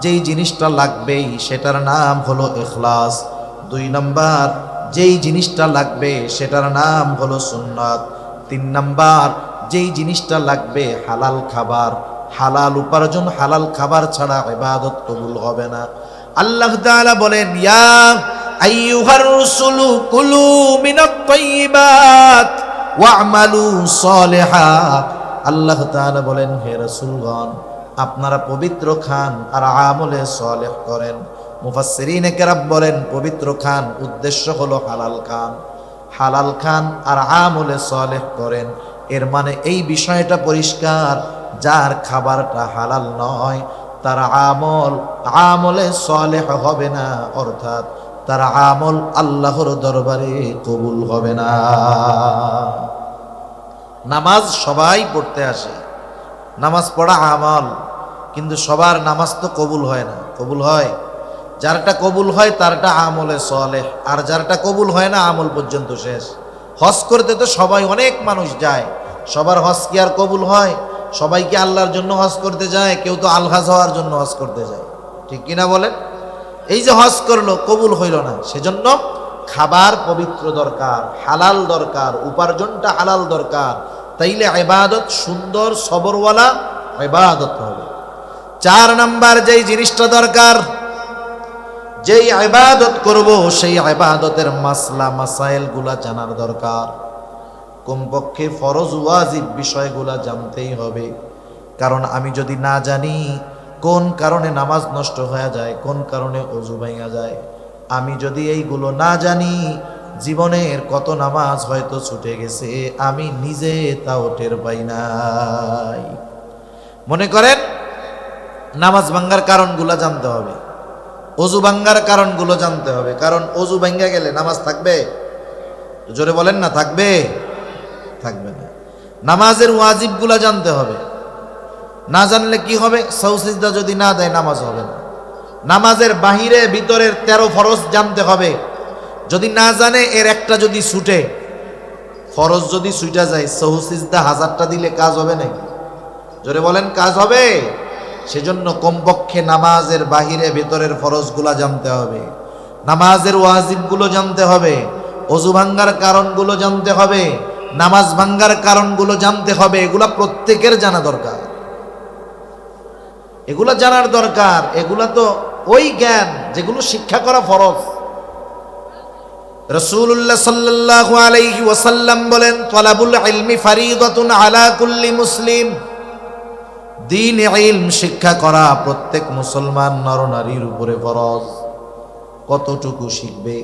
যেই জিনিসটা লাগবেই সেটার নাম হলো ইখলাস। দুই নাম্বার যেই জিনিসটা লাগবে সেটার নাম হলো সুন্নাত। তিন নাম্বার যেই জিনিসটা লাগবে হালাল খাবার, হালাল উপার্জন, হালাল খাবার ছাড়া ইবাদত কবুল হবে না। আল্লাহ তাআলা বলেন, ইয়া আইয়ুহার রাসূলু কুলু মিনাত তাইয়্যিবাত ওয়া'মালু সালিহা। আল্লাহ তাআলা বলেন, হে রাসূলগণ, আপনারা পবিত্র খান আর আমলে সালেহ করেন। মুফাসসিরিনে কেরাম বলেন, পবিত্র খান উদ্দেশ্য হলো হালাল খান, হালাল খান আর আমলে সালেহ করেন। এর মানে এই বিষয়টা পরিষ্কার, যার খাবারটা হালাল নয়, তার আমলে সালেহ হবে না, অর্থাৎ তার আমল আল্লাহর দরবারে কবুল হবে না। নামাজ সবাই পড়তে আসে, নামাজ পড়া আমল, কিন্তু সবার নামাজ তো কবুল হয় না। কবুল হয় যারটা কবুল হয় তারটা আমলে সালেহ, আর যারটা কবুল হয় না আমল পর্যন্ত শেষ। হজ করতে তো সবাই, অনেক মানুষ যায়, সবার হজ কি আর কবুল হয়? সবাই কি আল্লাহর জন্য হজ করতে যায়? কেউ তো আলহাজ হওয়ার জন্য হজ করতে যায়, ঠিক কিনা বলেন? এই যে হজ করলো, কবুল হইল না, সেজন্য খাবার পবিত্র দরকার, হালাল দরকার, উপার্জনটা হালাল দরকার, তাইলে ইবাদত সুন্দর সবরওয়ালা ইবাদত হবে। 4 নাম্বার যেই জিনিসটা দরকার, যেই ইবাদত করব সেই ইবাদতের মাসলা মাসাইল গুলা জানার দরকার। কমপক্ষে ফরজ ওয়াজিব বিষয়গুলা জানতেই হবে, কারণ আমি যদি না জানি কোন কারণে নামাজ নষ্ট হয়ে যায়, কোন কারণে ওযু ভেঙে যায়, আমি যদি এইগুলো না জানি, জীবনের কত নামাজ হয়তো ছুটে গেছে, আমি নিজে তাও টের পাই নাই। মনে করেন নামাজ ভাঙ্গার কারণগুলো জানতে হবে, ওযু ভাঙ্গার কারণগুলো জানতে হবে, কারণ ওযু ভাঙ্গা গেলে নামাজ থাকবে? জোরে বলেন না, থাকবে? থাকবে না। নামাজের ওয়াজিবগুলো জানতে হবে, না জানলে কি হবে? সাজদা যদি না দেয় নামাজ হবে না। নামাজের বাহিরে ভিতরের 13 ফরজ জানতে হবে, যদি না জানে এর একটা যদি ছুটে, ফরজ যদি ছুটা যায়, সাজদা 1000টা দিলে কাজ হবে নাকি? জোরে বলেন, কাজ হবে? সেজন্য কমপক্ষে নামাজের বাহিরে ভিতরের ফরজগুলা জানতে হবে, নামাজের ওয়াজিবগুলো জানতে হবে, ওযু ভাঙ্গার কারণগুলো জানতে হবে, নামাজ ভাঙ্গার কারণগুলো জানতে হবে। এগুলা প্রত্যেকের জানা দরকার, এগুলা জানার দরকার। এগুলা তো ওই জ্ঞান যেগুলো শিক্ষা করা ফরজ। রাসূলুল্লাহ সাল্লাল্লাহু আলাইহি ওয়াসাল্লাম বলেন, তালাবুল ইলমি ফারিদাতুন আলা কুল্লি মুসলিম। দ্বীন ইলম শিক্ষা করা প্রত্যেক মুসলমান নরনারীর উপরে ফরজ। কতটুকু শিখবে?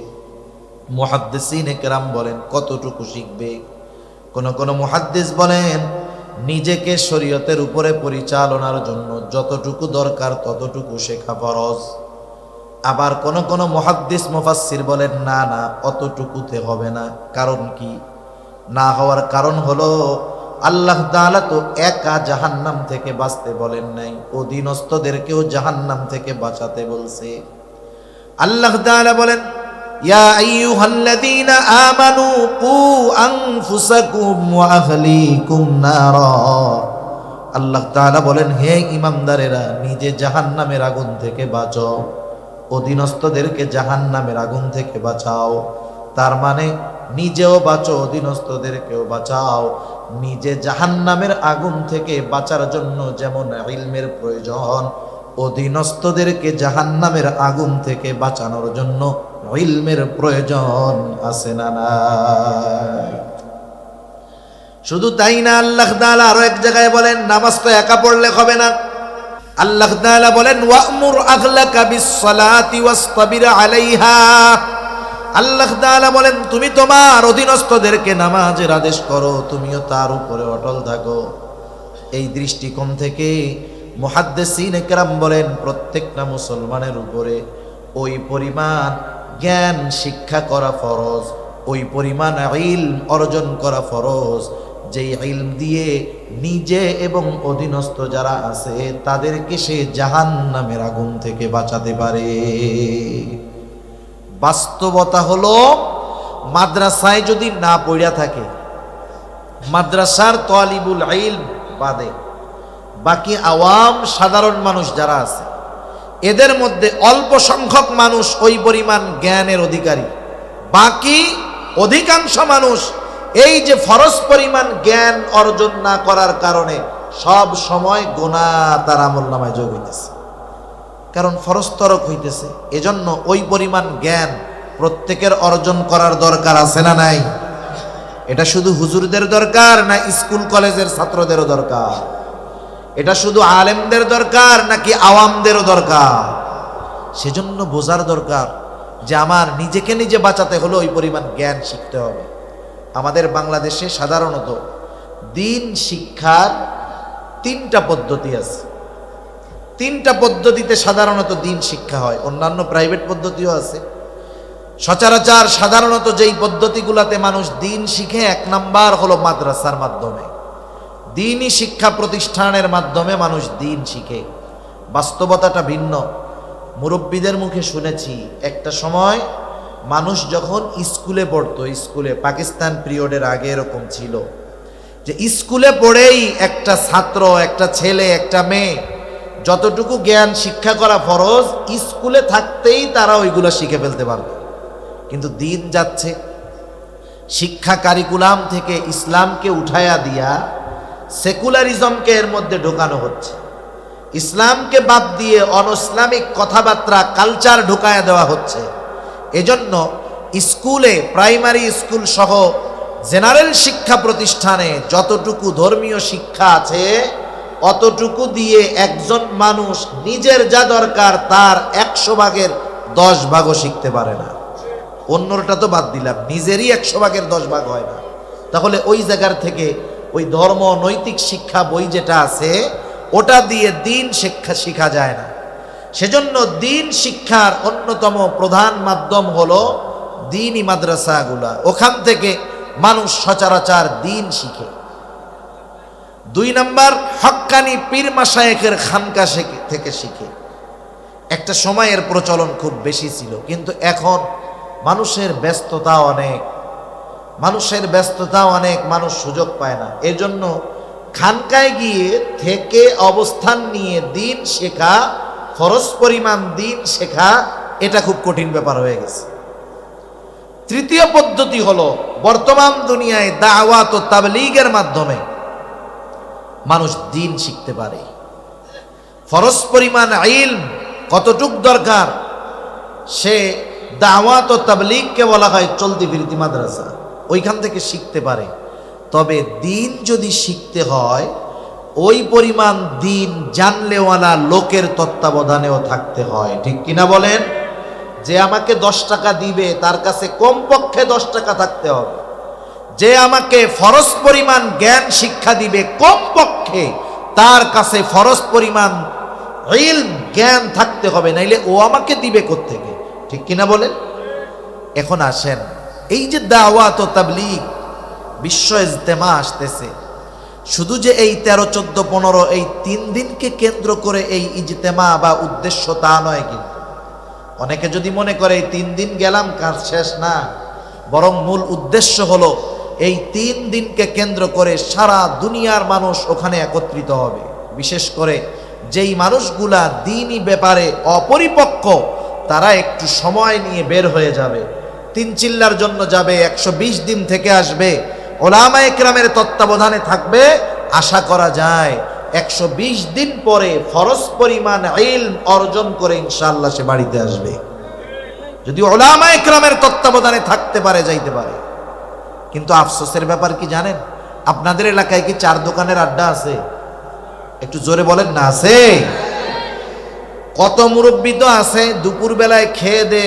মুহাদ্দিসিনে কেরাম বলেন কতটুকু শিখবে। কোন মুহাদ্দিস বলেন নিজেকে শরীয়তের উপরে পরিচালনার জন্য যতটুকু দরকার ততটুকু শেখা ফরজ। আবার কোন মুহাদ্দিস মুফাসসির বলেন না না, অতটুকুতে হবে না। কারণ কি? না হওয়ার কারণ হলো আল্লাহ তাআলা তো একা জাহান্নাম থেকে বাঁচতে বলেন নাই, অধীনস্থদেরকেও জাহান্নাম থেকে বাঁচাতে বলছে। আল্লাহ তাআলা বলেন, ইয়া আইয়ুহাল্লাযীনা আমানু কু আনফুসাকুম ওয়া আহলিকুম নারা। আল্লাহ তাআলা বলেন, হে ঈমানদারেরা, নিজে জাহান্নামের আগুন থেকে বাঁচো, অধীনস্থদেরকে জাহান্নামের আগুন থেকে বাঁচাও। তার মানে নিজেও বাঁচো, অধীনস্থদেরকেও বাঁচাও। নিজে জাহান্নামের আগুন থেকে বাঁচার জন্য যেমন ইলমের প্রয়োজন, অধীনস্থদেরকে জাহান্নামের আগুন থেকে বাঁচানোর জন্য ইলমের প্রয়োজন আছে না নাই? শুধু তাই না, আল্লাহ তাআলা আরো এক জায়গায় বলেন, নামাজ তো একা পড়লে হবে না। আল্লাহ তাআলা বলেন, ওয়া'মুর আহলাকা বিস-সালাতি ওয়াসতাবির আলাইহা। আল্লাহ তাআলা বলেন, তুমি তোমার অধীনস্থদেরকে নামাজের আদেশ করো, তুমিও তার উপরে অটল থাকো। এই দৃষ্টিকোণ থেকে মুহাদ্দিসিনে কেরাম বলেন, প্রত্যেকটা মুসলমানের উপরে ওই পরিমাণ জ্ঞান শিক্ষা করা ফরজ, ওই পরিমাণ ইলম অর্জন করা ফরজ, যেই ইলম দিয়ে নিজে এবং অধীনস্থ যারা আছে তাদেরকে সে জাহান্নামের আগুন থেকে বাঁচাতে পারে। বাস্তবতা হলো, মাদ্রাসায় যদি না পড়িয়া থাকে, মাদ্রাসার তালিবুল ইলম বাদে বাকি আওয়াম সাধারণ মানুষ যারা আছে, এদের মধ্যে অল্প সংখ্যক মানুষ ওই পরিমাণ জ্ঞানের অধিকারী। বাকি অধিকাংশ মানুষ এই যে ফরজ পরিমাণ জ্ঞান অর্জন না করার কারণে সব সময় গুনাহ তার আমলনামায় যোগ হইতেছে, কারণ ফরজ তরক হইতেছে। এজন্য ওই পরিমাণ জ্ঞান প্রত্যেকের অর্জন করার দরকার আছে না নাই? এটা শুধু হুজুরদের দরকার না স্কুল কলেজের ছাত্রদেরও দরকার? এটা শুধু আলেমদের দরকার নাকি আওয়ামদেরও দরকার? সেজন্য বোঝার দরকার যে আমার নিজেকে নিজে বাঁচাতে হলে ওই পরিমাণ জ্ঞান শিখতে হবে। আমাদের বাংলাদেশে সাধারণত দ্বীন শিক্ষার 3টা পদ্ধতি আছে। তিনটা পদ্ধতিতে সাধারণত দিন শিক্ষা হয়, অন্যান্য প্রাইভেট পদ্ধতিও আছে। সচরাচর সাধারণত যেই পদ্ধতিগুলোতে মানুষ দিন শিখে, এক নাম্বার হলো মাদ্রাসার মাধ্যমে, দিনই শিক্ষা প্রতিষ্ঠানের মাধ্যমে মানুষ দিন শিখে। বাস্তবতাটা ভিন্ন। মুরব্বীদের মুখে শুনেছি একটা সময় মানুষ যখন স্কুলে পড়তো, স্কুলে পাকিস্তান পিরিয়ডের আগে এরকম ছিল যে স্কুলে পড়েই একটা ছাত্র, একটা ছেলে, একটা মেয়ে যতটুকু জ্ঞান শিক্ষা করা ফরজ, স্কুলে থাকতেই তারা ওইগুলো শিখে ফেলতে পারবে। কিন্তু দিন যাচ্ছে, শিক্ষা কারিকুলাম থেকে ইসলামকে উঠাইয়া দিয়া সেকুলারিজমকে এর মধ্যে ঢোকানো হচ্ছে। ইসলামকে বাদ দিয়ে অনইসলামিক কথাবার্তা, কালচার ঢুকায়া দেওয়া হচ্ছে। এজন্য স্কুলে, প্রাইমারি স্কুল সহ জেনারেল শিক্ষা প্রতিষ্ঠানে যতটুকু ধর্মীয় শিক্ষা আছে অতটুকু দিয়ে একজন মানুষ নিজের যা দরকার তার 100 ভাগের 10 ভাগও শিখতে পারে না। অন্যটা তো বাদ দিলাম, নিজেরই 100 ভাগের 10 ভাগ হয় না। তাহলে ওই জায়গার থেকে ওই ধর্ম নৈতিক শিক্ষা বই যেটা আছে ওটা দিয়ে দিন শিক্ষা শেখা যায় না। সেজন্য দিন শিক্ষার অন্যতম প্রধান মাধ্যম হলো দিনই মাদ্রাসাগুলা। ওখান থেকে মানুষ সচরাচর দিন শিখে। 2 নাম্বার, হক্কানি পীর মাশায়েখের খানকা থেকে শিখে। একটা সময়ের প্রচলন খুব বেশি ছিল, কিন্তু এখন মানুষের ব্যস্ততা অনেক, মানুষ সুযোগ পায় না। এর জন্য খানকায় গিয়ে থেকে অবস্থান নিয়ে দিন শেখা, ফরজ পরিমাণ দিন শেখা, এটা খুব কঠিন ব্যাপার হয়ে গেছে। তৃতীয় পদ্ধতি হলো বর্তমান দুনিয়ায় দাওয়াত ও তাবলীগের মাধ্যমে মানুষ দিন শিখতে পারে। ফরজ পরিমাণ ইলম কতটুক দরকার, সে দাওয়াত ও তাবলীগকে বলা হয় চলতি ফিরতি মাদ্রাসা, ওইখান থেকে শিখতে পারে। তবে দিন যদি শিখতে হয় ওই পরিমাণ দিন জানলেওয়ালা লোকের তত্ত্বাবধানেও থাকতে হয়। ঠিক কিনা বলেন? যে আমাকে 10 টাকা দিবে তার কাছে কমপক্ষে 10 টাকা থাকতে হবে। যে আমাকে ফরজ পরিমাণ জ্ঞান শিক্ষা দিবে কমপক্ষে তার কাছে ফরজ পরিমাণ ইলম জ্ঞান থাকতে হবে, নাইলে ও আমাকে দিবে কোত্থেকে? ঠিক কিনা বলেন? এখন আসেন, এই যে দাওয়াত ও তাবলীগ বিশ্ব ইজতেমা আসতেছে, শুধু যে এই 13, 14, 15 এই 3 দিনকে কেন্দ্র করে এই ইজতেমা বা উদ্দেশ্য তা নয়। কিন্তু অনেকে যদি মনে করে এই 3 দিন গেলাম কাজ শেষ, না, বরং মূল উদ্দেশ্য হলো এই 3 দিনকে কেন্দ্র করে সারা দুনিয়ার মানুষ ওখানে একত্রিত হবে। বিশেষ করে যেই মানুষগুলা দ্বীনি ব্যাপারে অপরিপক্ক তারা একটু সময় নিয়ে বের হয়ে যাবে, 3 চিল্লার জন্য যাবে, 120 দিন থেকে আসবে, ওলামায়ে কেরামের তত্ত্বাবধানে থাকবে। আশা করা যায় 120 দিন পরে ফরজ পরিমাণ ইলম অর্জন করে ইনশাআল্লাহ সে বাড়িতে আসবে, যদি ওলামায়ে কেরামের তত্ত্বাবধানে থাকতে পারে, যাইতে পারে। কিন্তু আফসোসের ব্যাপার কি জানেন? আপনাদের এলাকায় কি 4 দোকানের আড্ডা আছে? একটু জোরে বলেন না, আছে? কত মুরব্বী তো আছে দুপুর বেলায় খেয়ে দে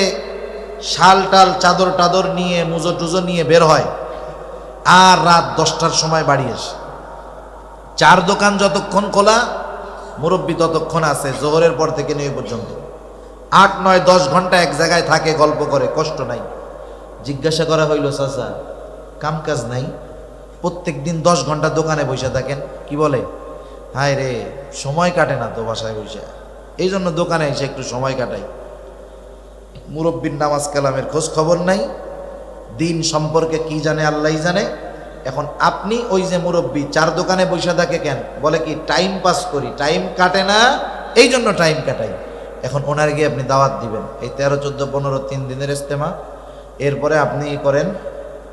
শাল টাল চাদর টাদর নিয়ে মুজো টুজো নিয়ে বের হয়, আর রাত 10টার সময় বাড়ি আসে। 4 দোকান যতক্ষণ খোলা, মুরব্বী ততক্ষণ আছে, জোহরের পর থেকে নিয়ে পর্যন্ত 8, 9, 10 ঘন্টা এক জায়গায় থাকে, গল্প করে, কষ্ট নাই। জিজ্ঞাসা করা হইল, চাচা কাম কাজ নাই, প্রত্যেক দিন 10 ঘন্টা দোকানে বসে থাকেন, কি বলে? হায় রে, সময় কাটে না তো বাসায় বসে, এই জন্য দোকানে এসে একটু সময় কাটাই। মুরব্বীর নামাজ কালামের খোঁজ খবর নাই, দিন সম্পর্কে কি জানে আল্লাহই জানে। এখন আপনি ওই যে মুরব্বী 4 দোকানে বসে থাকে কেন? বলে কি টাইম পাস করি, টাইম কাটে না, এই জন্য টাইম কাটাই। এখন ওনার গিয়ে আপনি দাওয়াত দিবেন, এই 13, 14, 15 3 দিনের ইজতেমা, এরপরে আপনি করেন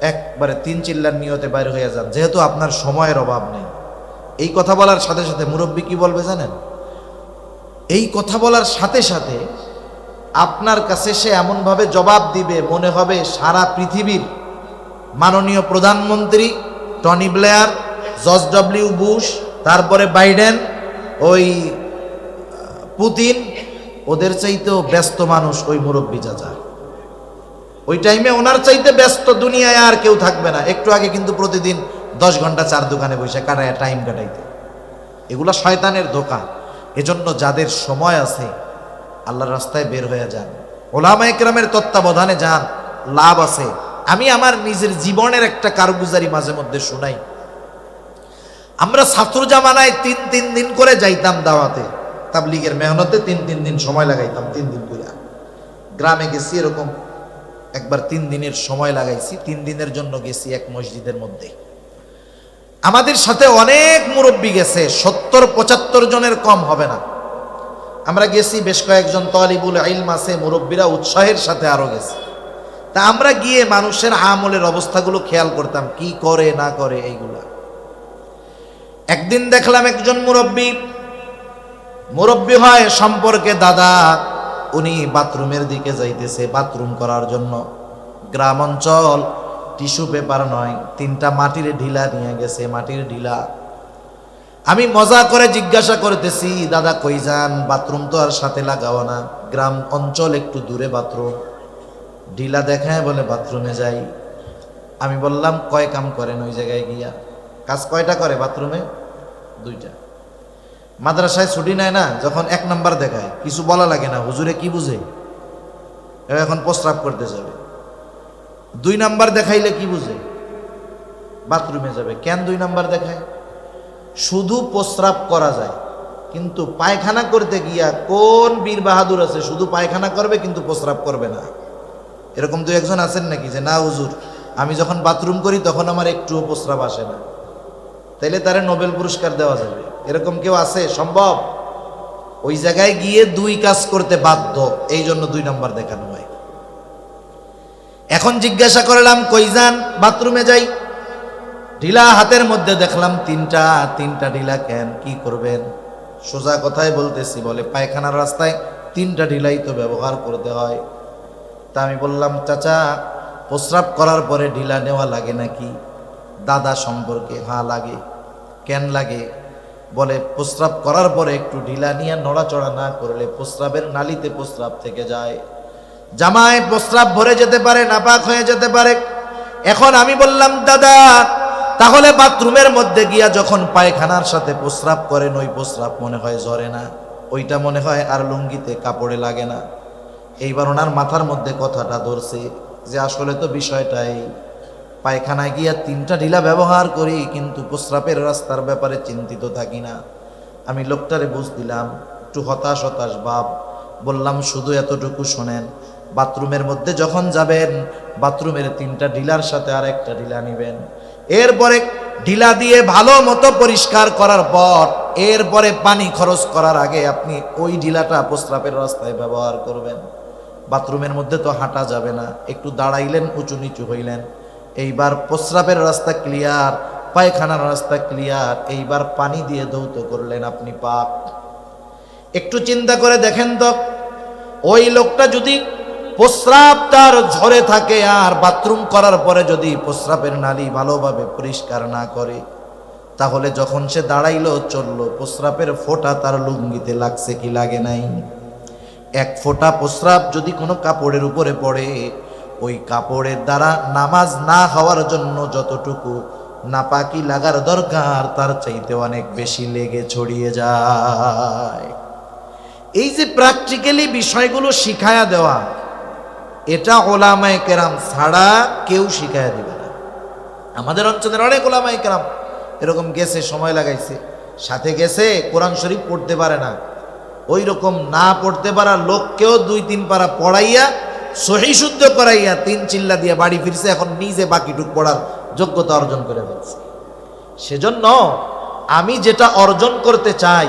একবারে 3 চিল্লার নিয়তে বাইরে হয়ে যান, যেহেতু আপনার সময়ের অভাব নেই। এই কথা বলার সাথে সাথে মুরব্বী কি বলবে জানেন? এই কথা বলার সাথে সাথে আপনার কাছে সে এমনভাবে জবাব দিবে মনে হবে সারা পৃথিবীর মাননীয় প্রধানমন্ত্রী Tony Blair, George W Bush, তারপরে বাইডেন, ওই পুতিন, ওদের চাইতেও ব্যস্ত মানুষ ওই মুরব্বী চাচা। ওই টাইমে ওনার চাইতে ব্যস্ত দুনিয়ায় আর কেউ থাকবে না। একটু আগে কিন্তু প্রতিদিন 10 ঘন্টা 4 দোকানে বসে কাটায় টাইম কাটাইতে। এগুলা শয়তানের ধোঁকা। এজন্য যাদের সময় আছে আল্লাহর রাস্তায় বের হয়ে যান, ওলামায়ে কেরামের তত্ত্বাবধানে যান, লাভ আছে। আমি আমার নিজের জীবনের একটা কারগুজারি মাঝে মধ্যে শুনাই। আমরা ছাত্র জামানায় 3 দিন করে যাইতাম দাওয়াতে, তাবলীগের মেহনতে 3 দিন সময় লাগাইতাম। 3 দিন করে গ্রামে গেছি, এরকম একবার 3 দিনের সময় লাগাইছি। 3 দিনের জন্য গেছি এক মসজিদের মধ্যে। আমাদের সাথে অনেক মুরব্বী গেছে, 70-75 জনের কম হবে না। আমরা গেছি, বেশ কয়েকজন তালিবুল ইলম আছে, মুরব্বীরা উৎসাহের সাথে আরো গেছে। তা আমরা গিয়ে মানুষের আমলের অবস্থাগুলো খেয়াল করতাম, কি করে না করে এইগুলা। একদিন দেখলাম একজন মুরব্বী হয় সম্পর্কে দাদা, উনি বাথরুমের দিকে যাইতেছে বাথরুম করার জন্য। গ্রাম অঞ্চল, টিস্যু পেপার নয়, 3টা মাটির ঢিলা নিয়ে গেছে, মাটির ঢিলা। আমি মজা করে জিজ্ঞাসা করতেছি, দাদা কই যান? বাথরুম তো আর সাথে লাগাও না, গ্রাম অঞ্চল, একটু দূরে বাথরুম। ঢিলা দেখায় বলে বাথরুমে যাই। আমি বললাম কয় কাম করেন ওই জায়গায় গিয়া? কাজ কয়টা করে বাথরুমে? 2টা। মাদ্রাসায় ছুটি নেয় না, যখন 1 নাম্বার দেখায় কিছু বলা লাগে না, হুজুরে কি বুঝে, এখন প্রস্রাব করতে যাবে। 2 নাম্বার দেখাইলে কি বুঝে? বাথরুমে যাবে। কেন 2 নাম্বার দেখায়? শুধু প্রস্রাব করা যায়, কিন্তু পায়খানা করতে গিয়া কোন বীর বাহাদুর আছে শুধু পায়খানা করবে কিন্তু প্রস্রাব করবে না? এরকম 2-1 আছেন নাকি যে না হুজুর আমি যখন বাথরুম করি তখন আমার একটুও প্রস্রাব আসে না? তাইলে তারে নোবেল পুরস্কার দেওয়া যাবে। এরকম কেউ আছে? সম্ভব? ওই জায়গায় গিয়ে 2 কাজ করতে বাধ্য, এই জন্য 2 নাম্বার দেখানো হয়। এখন জিজ্ঞাসা করলাম কই যান? বাথরুমে যাই। ঢিলা হাতের মধ্যে দেখলাম 3টা ঢিলা। কেন, কি করবেন? সোজা কথাই বলতেছি, বলে পায়খানার রাস্তায় 3টা ঢিলাই তো ব্যবহার করতে হয়। তা আমি বললাম চাচা প্রস্রাব করার পরে ঢিলা নেওয়া লাগে নাকি? দাদা সম্পর্কে, হ্যাঁ লাগে। কেন লাগে? বলে প্রস্রাব করার পরে একটু ঢিলা নিয়ে নড়াচড়া না করলে প্রস্রাবের নালীতে প্রস্রাব থেকে যায়, জামায় প্রস্রাব ভরে যেতে পারে, নাপাক হয়ে যেতে পারে। এখন আমি বললাম দাদা তাহলে বাথরুমের মধ্যে গিয়া যখন পায়খানার সাথে প্রস্রাব করেন ওই প্রস্রাব মনে হয় ঝরে না, ওইটা মনে হয় আর লুঙ্গিতে কাপড়ে লাগে না। এইবার ওনার মাথার মধ্যে কথাটা ধরছে যে আসলে তো বিষয়টাই, পায়খানায় গিয়া 3টা ঢিলা ব্যবহার করি কিন্তু প্রস্রাবের রাস্তার ব্যাপারে চিন্তিত থাকি না। আমি লোকটারে বুঝ দিলাম, একটু হতাশ ভাব। বললাম শুধু এতটুকু শোনেন, বাথরুমের মধ্যে যখন যাবেন বাথরুমের 3টা ঢিলার সাথে আর একটা ঢিলা নিবেন। এরপরে ঢিলা দিয়ে ভালো মতো পরিষ্কার করার পর এরপরে পানি খরচ করার আগে আপনি ওই ঢিলাটা প্রস্রাবের রাস্তায় ব্যবহার করবেন। বাথরুমের মধ্যে তো হাঁটা যাবে না, একটু দাঁড়াইলেন, উঁচু নিচু হইলেন। এইবার প্রস্রাবের রাস্তা ক্লিয়ার, পায়খানার রাস্তা ক্লিয়ার, এইবার পানি দিয়ে ধৌত করলেন, আপনি পাক। একটু চিন্তা করে দেখেন তো, ওই লোকটা যদি প্রস্রাব তার ঝরে থাকে আর বাথরুম করার পরে যদি প্রস্রাবের নালী ভালোভাবে পরিষ্কার না করে, তাহলে যখন সে দাঁড়াইলো চললো প্রস্রাবের ফোঁটা তার লুঙ্গিতে লাগছে কি লাগে নাই? 1 ফোঁটা প্রস্রাব যদি কোনো কাপড়ের উপরে পড়ে, ওই কাপড়ের দ্বারা নামাজ না হওয়ার জন্য যতটুকু নাপাকি লাগার দরকার তার চাইতে অনেক বেশি লেগে ছড়িয়ে যায়। এই যে প্র্যাকটিক্যালি বিষয়গুলো শিখায়া দেওয়া, এটা ওলামায়ে কেরাম ছাড়া কেউ শিখায়া দিবে না। আমাদের অঞ্চলের অনেক ওলামায়ে কেরাম এরকম গেছে, সময় লাগাইছে, সাথে গেছে, কোরআন শরীফ পড়তে পারে না, ওই রকম না পড়তে পারা লোককেও 2-3 পারা পড়াইয়া সহি শুদ্ধ করাইয়া 3 চিল্লা দিয়ে বাড়ি ফিরছে, এখন নিজে বাকিটুক পড়ার যোগ্যতা অর্জন করে ফেলছে। সেজন্য আমি যেটা অর্জন করতে চাই,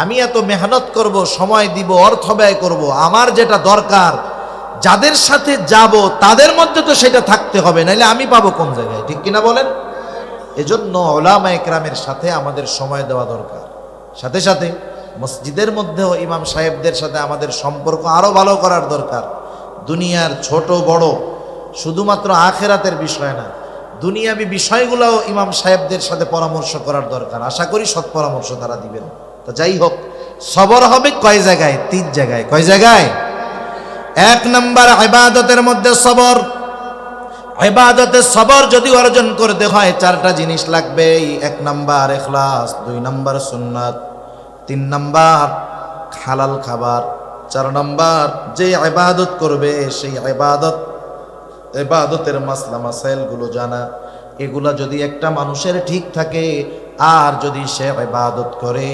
আমি এত মেহনত করব, সময় দিব, অর্থ ব্যয় করব, আমার যেটা দরকার যাদের সাথে যাব তাদের মধ্যে তো সেটা থাকতে হবে, নাইলে আমি পাবো কোন জায়গায়? ঠিক কিনা বলেন? এজন্য উলামায়ে কেরামের সাথে আমাদের সময় দেওয়া দরকার। সাথে সাথে মসজিদের মধ্যেও ইমাম সাহেবদের সাথে আমাদের সম্পর্ক আরো ভালো করার দরকার। দুনিয়ার ছোট বড় শুধুমাত্র আখেরাতের বিষয় না, দুনিয়াবি বিষয়গুলোও ইমাম সাহেবদের সাথে পরামর্শ করার দরকার। আশা করি সৎ পরামর্শ তারা দিবেন। তো যাই হোক, সবর হবে কয় জায়গায়? 3 জায়গায়। কয় জায়গায়? 1 নাম্বার ইবাদতের মধ্যে সবর। ইবাদতে সবর যদি অর্জন করতে হয় 4টা জিনিস লাগবে। 1 নাম্বার ইখলাস, 2 নাম্বার সুন্নাত, 3 নাম্বার হালাল খাবার। 4 নাম্বার যে ইবাদত করবে সেই ইবাদতের মাসলা মাসাইল গুলো জানা। এগুলা যদি একটা মানুষের ঠিক থাকে, আর যদি সে ইবাদত করে,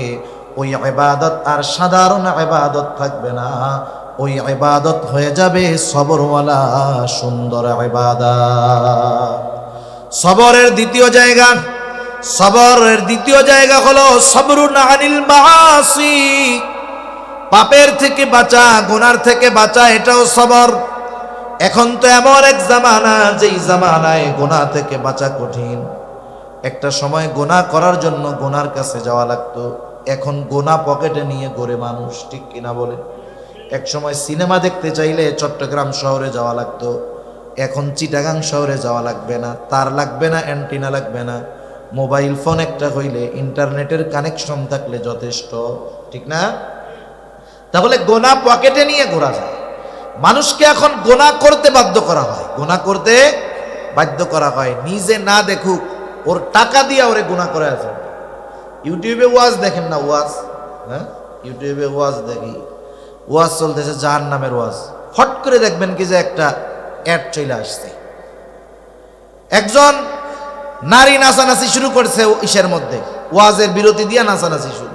ওই ইবাদত আর সাধারণ ইবাদত থাকবে না, ওই ইবাদত হয়ে যাবে সবরওয়ালা সুন্দর ইবাদত। সবরের দ্বিতীয় জায়গা হলো সবরুন আনিল মাআসি, পাপের থেকে বাঁচা, গুনার থেকে বাঁচা, এটাও সবর। এখন তো এমন এক জামানা, যেই জামানায় গুনাহ থেকে বাঁচা কঠিন। একটা সময় গুনাহ করার জন্য গুনার কাছে যাওয়া লাগতো, এখন গুনাহ পকেটে নিয়ে ঘোরে মানুষ, ঠিক কিনা বলেন? এক সময় সিনেমা দেখতে চাইলে চট্টগ্রাম শহরে যাওয়া লাগতো, এখন চিটাগাং শহরে যাওয়া লাগবে না, তার লাগবে না, অ্যান্টিনা লাগবে না, মোবাইল ফোন একটা হইলে ইন্টারনেটের কানেকশন থাকলে যথেষ্ট, ঠিক না? তাহলে গুনাহ পকেটে নিয়ে ঘোরা যায়। মানুষকে এখন গুনাহ করতে বাধ্য করা হয়, নিজে না দেখুক, ওর টাকা দিয়ে ওরে গুনাহ করে আছে। ইউটিউবে ওয়াজ দেখেন না, ইউটিউবে ওয়াজ দেখি, ওয়াজ চলতেছে জাহান্নামের ওয়াজ, হট করে দেখবেন কি যে একটা অ্যাড চলে আসছে, একজন নারী নাচানাচি শুরু করছে ইসের মধ্যে, ওয়াজের বিরতি দিয়ে নাচানাচি শুরু।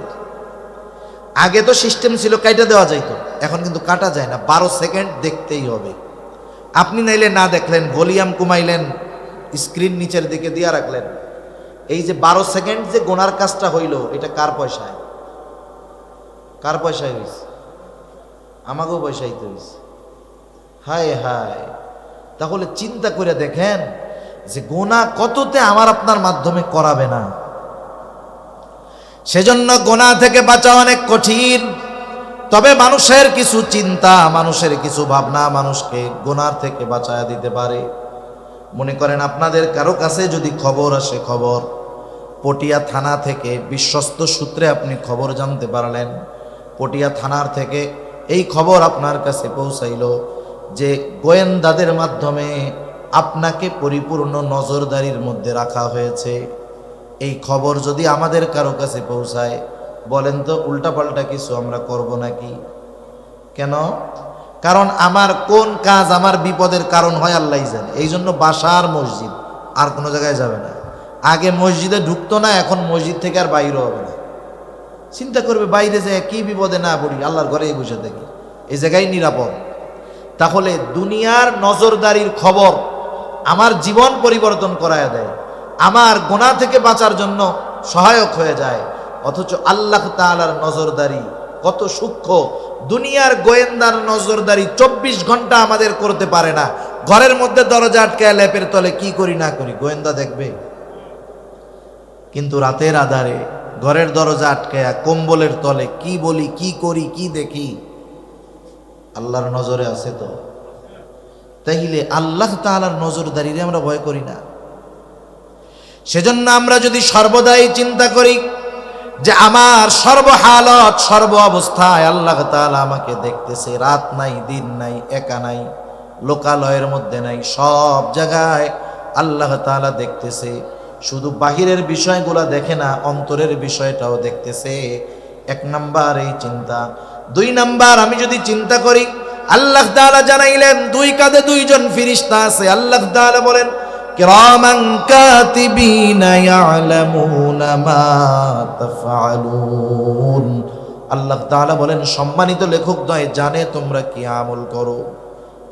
আগে তো সিস্টেম ছিল কাটা দেওয়া যাইতো, এখন কিন্তু কাটা যায় না, 12 সেকেন্ড দেখতেই হবে। আপনি নাইলে না দেখলেন, ভলিউম কমাইলেন, স্ক্রিন নিচের দিকে দিয়ে রাখলেন, এই যে 12 সেকেন্ড যে গোনার কাজটা হইল, এটা কার পয়সায় হয়েছে? আমাকেও পয়সাই তো হয়েছে। হায় হায়, তাহলে চিন্তা করে দেখেন যে গোনা কততে আমার আপনার মাধ্যমে করাবে না। সেজন্য গোনা থেকে বাঁচা অনেক কঠিন। তবে মানুষের কিছু চিন্তা, মানুষের কিছু ভাবনা মানুষকে গোনার থেকে বাঁচায়া দিতে পারে। মনে করেন আপনাদের কারো কাছে যদি খবর আসে, খবর পটিয়া থানা থেকে, বিশ্বস্ত সূত্রে আপনি খবর জানতে পারলেন, পটিয়া থানার থেকে এই খবর আপনার কাছে পৌঁছাইল যে গোয়েন্দাদের মাধ্যমে আপনাকে পরিপূর্ণ নজরদারির মধ্যে রাখা হয়েছে। এই খবর যদি আমাদের কারো কাছে পৌঁছায়, বলেন তো উল্টাপাল্টা কিছু আমরা করব নাকি? কেন? কারণ আমার কোন কাজ আমার বিপদের কারণ হয় আল্লাহই জানে। এই জন্য বাসার মসজিদ, আর কোনো জায়গায় যাবে না। আগে মসজিদে ঢুকতো না, এখন মসজিদ থেকে আর বাইরে হবে না। চিন্তা করবে বাইরে যায় কি বিপদে না পড়ি, আল্লাহর ঘরেই বসে থাকি, এই জায়গায় নিরাপদ। তাহলে দুনিয়ার নজরদারির খবর আমার জীবন পরিবর্তন করায় দেয়, আমার গুনাহ থেকে বাঁচার জন্য সহায়ক হয়ে যায়। অথচ আল্লাহ তাআলার নজরদারি কত সূক্ষ্ম। দুনিয়ার গোয়েন্দার নজরদারি 24 ঘন্টা আমাদের করতে পারে না। ঘরের মধ্যে দরজা আটকায় লেপের তলে কি করি না করি গোয়েন্দা দেখবে, কিন্তু রাতের আধারে ঘরের দরজা আটকায়া কম্বলের তলে কি বলি, কি করি, কি দেখি, আল্লাহর নজরে আছে তো। তাইলে আল্লাহ তাআলার নজরদারিরে আমরা ভয় করি না। সেজন্য আমরা যদি সর্বদাই চিন্তা করি যে আমার সর্বহালত, সর্ব অবস্থায় আল্লাহ তাআলা আমাকে দেখতেছে, রাত নাই দিন নাই, একা নাই, লোকালয়ের মধ্যে নাই, সব জায়গায় আল্লাহ তাআলা দেখতেছে। শুধু বাহিরের বিষয়গুলা দেখে না, অন্তরের বিষয়টাও দেখতেছে। 1 নাম্বার এই চিন্তা। 2 নাম্বার, আমি যদি চিন্তা করি, আল্লাহ তাআলা জানাইলেন 2 কাঁধে 2 জন ফেরেশতা আছে। আল্লাহ তাআলা বলেন কিরামান কাতিবিনা ইয়ালামুনা মা তাফআলুন। আল্লাহ তাআলা বলেন সম্মানিত লেখক দ্বয় জানে তোমরা কি আমল করো।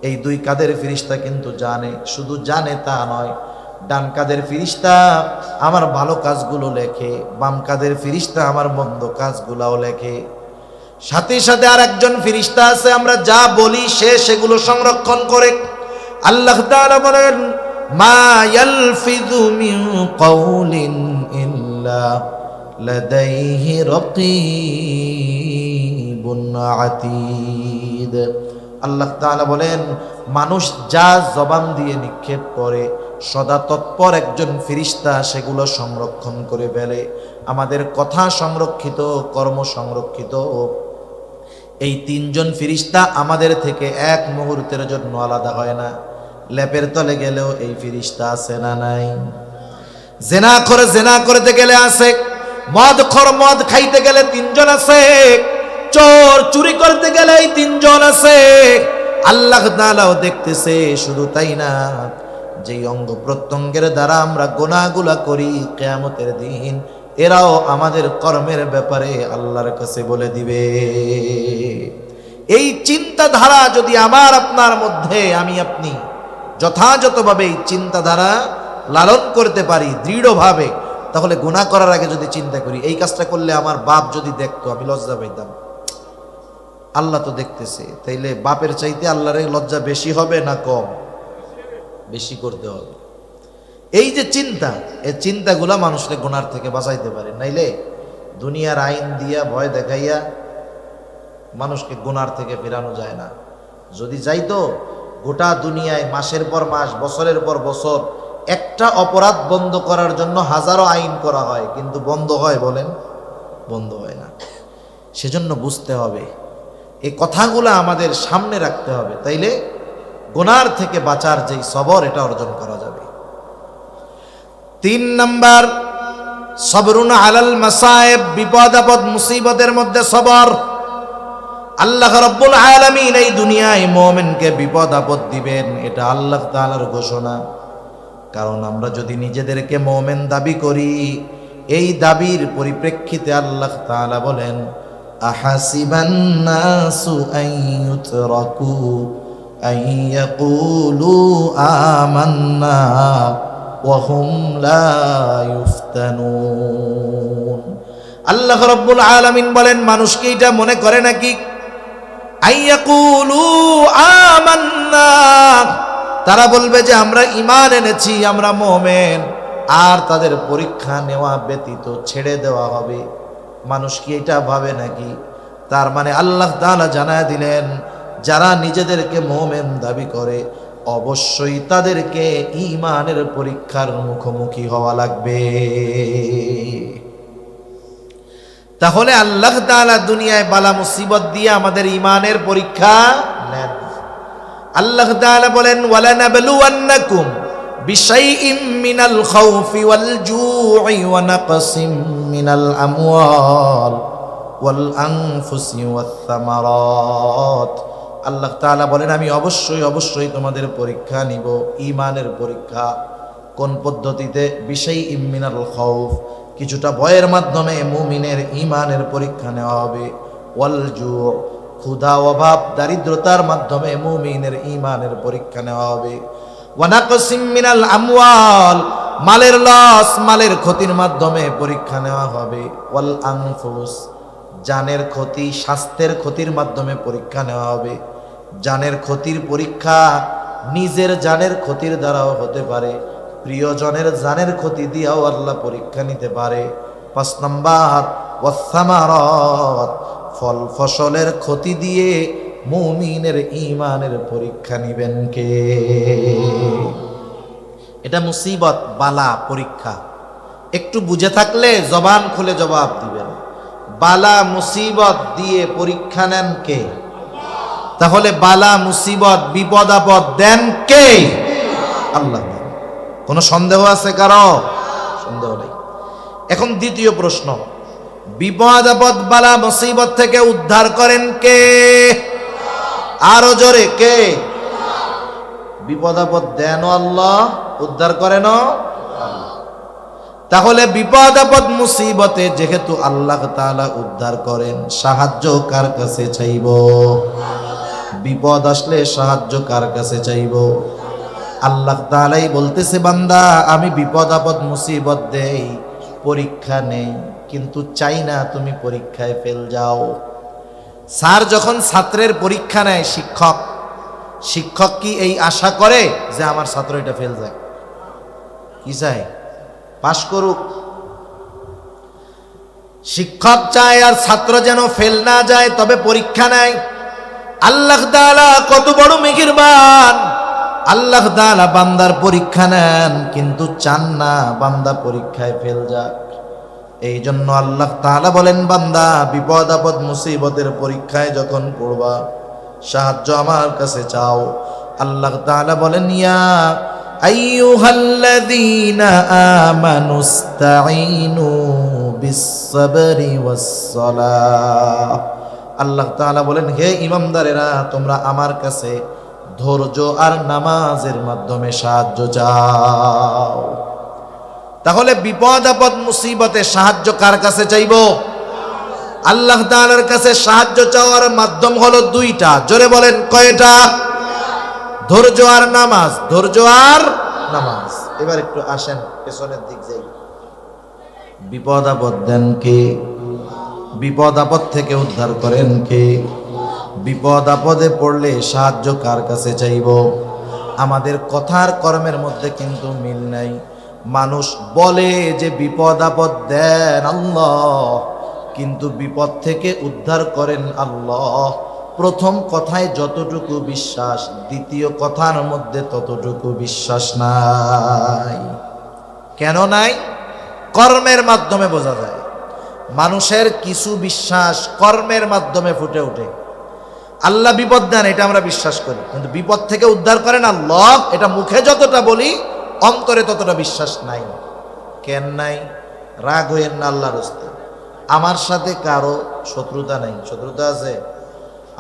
এই 2 কাঁধের ফেরেশতা কিন্তু জানে, শুধু জানে তা নয়, ডান কাঁধের ফেরেশতা আমার ভালো কাজগুলো লেখে, বাম কাঁধের ফেরেশতা আমার মন্দ কাজগুলোও লেখে। সাথে সাথে আর একজন ফেরেশতা আছে, আমরা যা বলি সে সেগুলো সংরক্ষণ করে। আল্লাহ তাআলা বলেন মা ইয়ালফিযু মিন কাওলিন ইল্লা লাদাইহি রাকীবুন আতীদ। আল্লাহ তাআলা বলেন মানুষ যা জবান দিয়ে নিক্ষেপ করে, সদা তৎপর একজন ফেরেশতা সেগুলো সংরক্ষণ করে ফেলে। আমাদের কথা সংরক্ষিত, কর্ম সংরক্ষিত। এই 3 জন ফেরেশতা আমাদের থেকে এক মুহূর্তের জন্য আলাদা হয় না। লেপের তলে গেলেও এই ফেরেশতা আছে না নাই? জেনা করতে গেলে আছে, মদ খাইতে গেলে 3 জন আছে, চোর চুরি করতে গেলে 3 জন আছে। আল্লাহ তাআলাও দেখতেছে। শুধু তাই না, যেই অঙ্গ প্রত্যঙ্গের দ্বারা আমরা গুনাহগুলা করি, কিয়ামতের দিন এরাও আমাদের কর্মের ব্যাপারে আল্লাহর কাছে বলে দিবে। এই চিন্তাধারা যদি আমার আপনার মধ্যে আমি আপনি যথাযথভাবে এই চিন্তাধারা লালন করতে পারি দৃঢ়ভাবে, তাহলে গুনাহ করার আগে যদি চিন্তা করি এই কাজটা করলে আমার বাপ যদি দেখতো আমি লজ্জা পাইতাম, আল্লাহ তো দেখতেছে, তাইলে বাপের চাইতে আল্লাহর লজ্জা বেশি হবে না কম? বেশি করতে হবে। এই যে চিন্তা, এই চিন্তাগুলা মানুষকে গুনার থেকে বাঁচাইতে পারে। নাইলে দুনিয়ার আইন দিয়া ভয় দেখাইয়া মানুষকে গুনার থেকে ফেরানো যায় না। যদি যাইতো, গোটা দুনিয়ায় মাসের পর মাস, বছরের পর বছর একটা অপরাধ বন্ধ করার জন্য হাজারো আইন করা হয়, কিন্তু বন্ধ হয় বলেন? বন্ধ হয় না। সেজন্য বুঝতে হবে, এই কথাগুলো আমাদের সামনে রাখতে হবে, তাইলে গুনার থেকে বাঁচার যেই সবর এটা অর্জন করা যাবে। 3 নাম্বার, সবরুন আলাল মাসায়েব, বিপদ আপদ মুসিবতের মধ্যে সবর। আল্লাহ রাব্বুল আলামিন এই দুনিয়ায় মুমিনকে বিপদ আপদ দিবেন, এটা আল্লাহ তাআলার ঘোষণা। কারণ আমরা যদি নিজেদেরকে মুমিন দাবি করি, এই দাবির পরিপ্রেক্ষিতে আল্লাহ তাআলা বলেন, আহাসিবান নাসু আন ইউতরাকু আন ইয়াকুলু আমান্না ওয়া হুম লা ইফতানুন। আল্লাহ রাব্বুল আলামিন বলেন, মানুষ কি এটা মনে করে নাকি আইয়াকুলু আমান্না, তারা বলবে যে আমরা ঈমান এনেছি, আমরা মুমিন, আর তাদের পরীক্ষা নেওয়া ব্যতীত ছেড়ে দেওয়া হবে? মানুষ কি এটা ভাবে নাকি? তার মানে আল্লাহ তাআলা জানায় দিলেন, যারা নিজেদেরকে মুমিন দাবি করে অবশ্যই তাদেরকে ঈমানের পরীক্ষার মুখোমুখি হওয়া লাগবে। তাহলে আল্লাহ তাআলা দুনিয়ায় বালা মুসিবত দিয়ে আমাদের ঈমানের পরীক্ষা নেন। আল্লাহ তাআলা বলেন, ওয়ালানাবলুওয়ান্নাকুম বিশাইইম মিনাল খাউফি ওয়াল জু'i ওয়া নাকসিম মিনাল আমওয়াল ওয়াল আনফুসি ওয়াস সামারাত। আল্লাহ তাআলা বলেন, আমি অবশ্যই তোমাদের পরীক্ষা নিব, ঈমানের পরীক্ষা। কোন পদ্ধতিতে? বিশাইইম মিনাল খাউফ, কিছুটা ভয়ের মাধ্যমে মুমিনের ঈমানের পরীক্ষা নেওয়া হবে। ওয়াল জু', ক্ষুধা অভাব দারিদ্রতার মাধ্যমে মুমিনের ঈমানের পরীক্ষা নেওয়া হবে। ওয়া নাকসিম মিনাল আমওয়াল, মালের লস, মালের ক্ষতির মাধ্যমে পরীক্ষা নেওয়া হবে। ওয়াল আনফুস, জানের ক্ষতি, স্বাস্থ্যের ক্ষতির মাধ্যমে পরীক্ষা নেওয়া হবে। জানের ক্ষতির পরীক্ষা নিজের জানের ক্ষতির দ্বারাও হতে পারে, প্রিয়জনের জানের ক্ষতি দিয়েও আল্লাহ পরীক্ষা নিতে পারে। 5 নাম্বার, ওয়াস সামারাত, ফল ফসলের ক্ষতি দিয়ে মুমিনের ঈমানের পরীক্ষা নিবেন কে? এটা মুসিবত, বালা, পরীক্ষা। একটু বুঝে থাকলে জবান খুলে জবাব দিবেন। বালা মুসিবত দিয়ে পরীক্ষা নেন কে? তাহলে বালা মুসিবত বিপদ আপদ দেন কে? আল্লাহ। কোনো সন্দেহ আছে কারো? সন্দেহ নেই। এখন দ্বিতীয় প্রশ্ন, বিপদ আপদ বালা মুসিবত থেকে উদ্ধার করেন কে? আরো জোরে, কে? বিপদ আপদ দেন আল্লাহ, উদ্ধার করেন আল্লাহ। তাহলে বিপদ আপদ মুসিবতে যেহেতু আল্লাহ তাআলা উদ্ধার করেন, সাহায্য কার কাছে চাইব? বিপদ আসলে সাহায্য কার কাছে চাইব? আল্লাহ তাআলাই বলতেছে, বান্দা আমি বিপদ আপদ মুসিবত দেই, পরীক্ষা নেই, কিন্তু চাই না তুমি পরীক্ষায় ফেল যাও। স্যার যখন ছাত্রের পরীক্ষা নেয়, শিক্ষক কি এই আশা করে যে আমার ছাত্র এটা ফেল যাক? কি চাই? পাশ করুক। শিক্ষক চায় আর ছাত্র যেন ফেল না যায়, তবে পরীক্ষা নেয়। আল্লাহ তাআলা কত বড় মেহেরবান! আল্লাহ তাআলা বান্দার পরীক্ষা নেন, কিন্তু চান না বান্দা পরীক্ষায় ফেল যাক। এই জন্য আল্লাহ তাআলা বলেন, বান্দা বিপদ আপদ মুসিবতের পরীক্ষায় যখন পড়বা, সাহায্য আমার কাছে চাও। আল্লাহ তাআলা বলেন, ইয়া আইয়ুহাল্লাযীনা আমানুস্তাঈনু বিস-সাবরি ওয়াস-সালাহ। আল্লাহ তাআলা বলেন, হে ঈমানদারেরা, তোমরা আমার কাছে ধৈর্য আর নামাজের মাধ্যমে সাহায্য চাও। তাহলে বিপদ আপদ মুসিবতে সাহায্য কার কাছে চাইব? আল্লাহ তাআলার কাছে সাহায্য চাওয়ার মাধ্যম হলো দুইটা। জোরে বলেন, কয়টা? ধৈর্য আর নামাজ, ধৈর্য আর নামাজ। এবার একটু আসেন পেছনের দিক যাই। বিপদ আপদ দেন কে? বিপদ আপদ থেকে উদ্ধার করেন কে? বিপদ আপদে পড়লে সাহায্য কার কাছে চাইব? আমাদের কথার কর্মের মধ্যে কিন্তু মিল নাই। মানুষ বলে যে বিপদ আপদ দেন আল্লাহ, কিন্তু বিপদ থেকে উদ্ধার করেন আল্লাহ। প্রথম কথায় যতটুকু বিশ্বাস, দ্বিতীয় কথার মধ্যে ততটুকু বিশ্বাস নাই। কেন নাই? কর্মের মাধ্যমে বোঝা যায়। মানুষের কিছু বিশ্বাস কর্মের মাধ্যমে ফুটে ওঠে। আল্লাহ বিপদ দেন, এটা আমরা বিশ্বাস করি, কিন্তু বিপদ থেকে উদ্ধার করেন আল্লাহ, এটা মুখে যতটা বলি অন্তরে ততটা বিশ্বাস নাই। কেন নাই? রাগ হইয়েন না আল্লাহর রাস্তায়। আমার সাথে কারো শত্রুতা নাই। শত্রুতা আছে?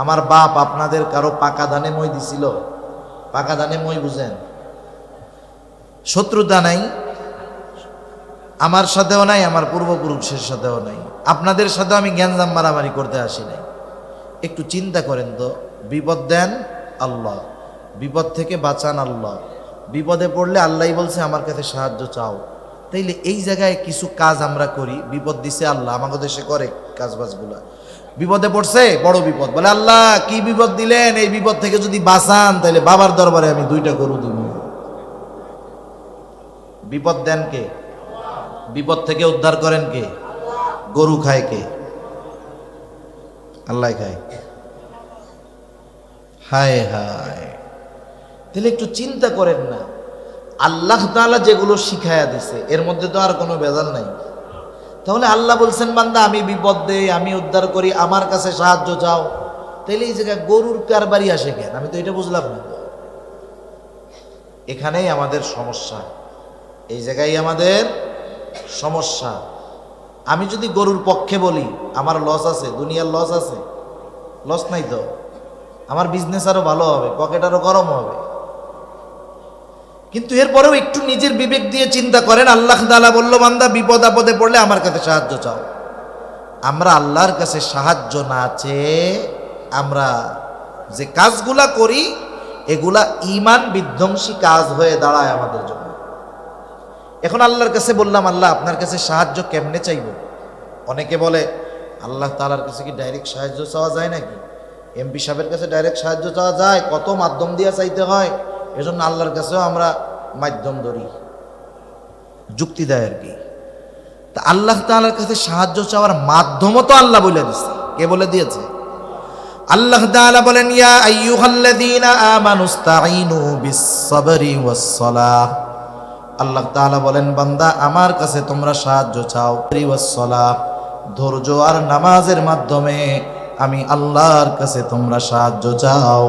আমার বাপ আপনাদের কারো পাকা ধানে মই দিছিল? পাকা ধানে মই বুঝেন? শত্রুতা নাই। আমার সাথেও নাই, আমার পূর্বপুরুষের সাথেও নাই, আপনাদের সাথেও আমি গ্যাঞ্জাম মারামারি করতে আসি নাই। একটু চিন্তা করেন তো, বিপদ দেন আল্লাহ, বিপদ থেকে বাঁচান আল্লাহ, বিপদে পড়লে আল্লাহই বলছে আমার কাছে সাহায্য চাও। তাইলে এই জায়গায় কিছু কাজ আমরা করি, বিপদ দিছে আল্লাহ, আমাকে দেশে করে কাজবাজগুলা। বিপদে পড়ছে, বড় বিপদ, বলে আল্লাহ কি বিপদ দিলেন, এই বিপদ থেকে যদি বাঁচান তাহলে বাবার দরবারে আমি 2টা গরু দিব। বিপদ দেন কে? বিপদ থেকে উদ্ধার করেন কে? গরু খায় কে? আল্লাহ খায়। হায় হায়, তাহলে একটু চিন্তা করেন না, আল্লাহ তাআলা যেগুলো শিখায়া দিছে এর মধ্যে তো আর কোনো ভেজাল নাই। তাহলে আল্লাহ বলছেন বান্দা আমি বিপদ দেই, আমি উদ্ধার করি, আমার কাছে সাহায্য চাও। তাহলে এই জায়গায় গরুর কারবারি আসে কেন? আমি তো এটা বুঝলাম না। এখানেই আমাদের সমস্যা, এই জায়গায় আমাদের সমস্যা। আমি যদি গরুর পক্ষে বলি আমার লস আছে, দুনিয়ার লস আছে? লস নাই তো, আমার বিজনেস আরো ভালো হবে, পকেট আরো গরম হবে। কিন্তু এরপরেও একটু নিজের বিবেক দিয়ে চিন্তা করেন, আল্লাহ তাআলা বলল বান্দা বিপদ আপদে পড়লে আমার কাছে সাহায্য চাও। আমরা আল্লাহর কাছে সাহায্য না চেয়ে আমরা যে কাজগুলা করি এগুলা ঈমান বিধ্বংসী কাজ হয়ে দাঁড়ায় আমাদের জন্য। এখন আল্লাহর কাছে বললাম আল্লাহ আপনার কাছে সাহায্য কেমনে চাইব? অনেকে বলে আল্লাহ তাআলার কাছে কি ডাইরেক্ট সাহায্য চাওয়া যায় নাকি? এমপি সাহেবের কাছে ডাইরেক্ট সাহায্য চাওয়া যায়? কত মাধ্যম দিয়ে চাইতে হয়, এজন্য আল্লাহর কাছেও আমরা মাধ্যম ধরি, যুক্তি দেয় আর কি। তা আল্লাহ তাআলার কাছে সাহায্য চাওয়ার মাধ্যমও তো আল্লাহ বলে দিয়েছে। কে বলে দিয়েছে? আল্লাহ তাআলা বলেন ইয়া আইয়ুহাল্লাযীনা আমানুস্তাঈনু বিস-সাবরি ওয়াস-সালাহ। আল্লাহ তাআলা বলেন বান্দা আমার কাছে তোমরা সাহায্য চাও, ওয়াস-সালাহ, ধৈর্য আর নামাজের মাধ্যমে আমি আল্লাহর কাছে তোমরা সাহায্য চাও।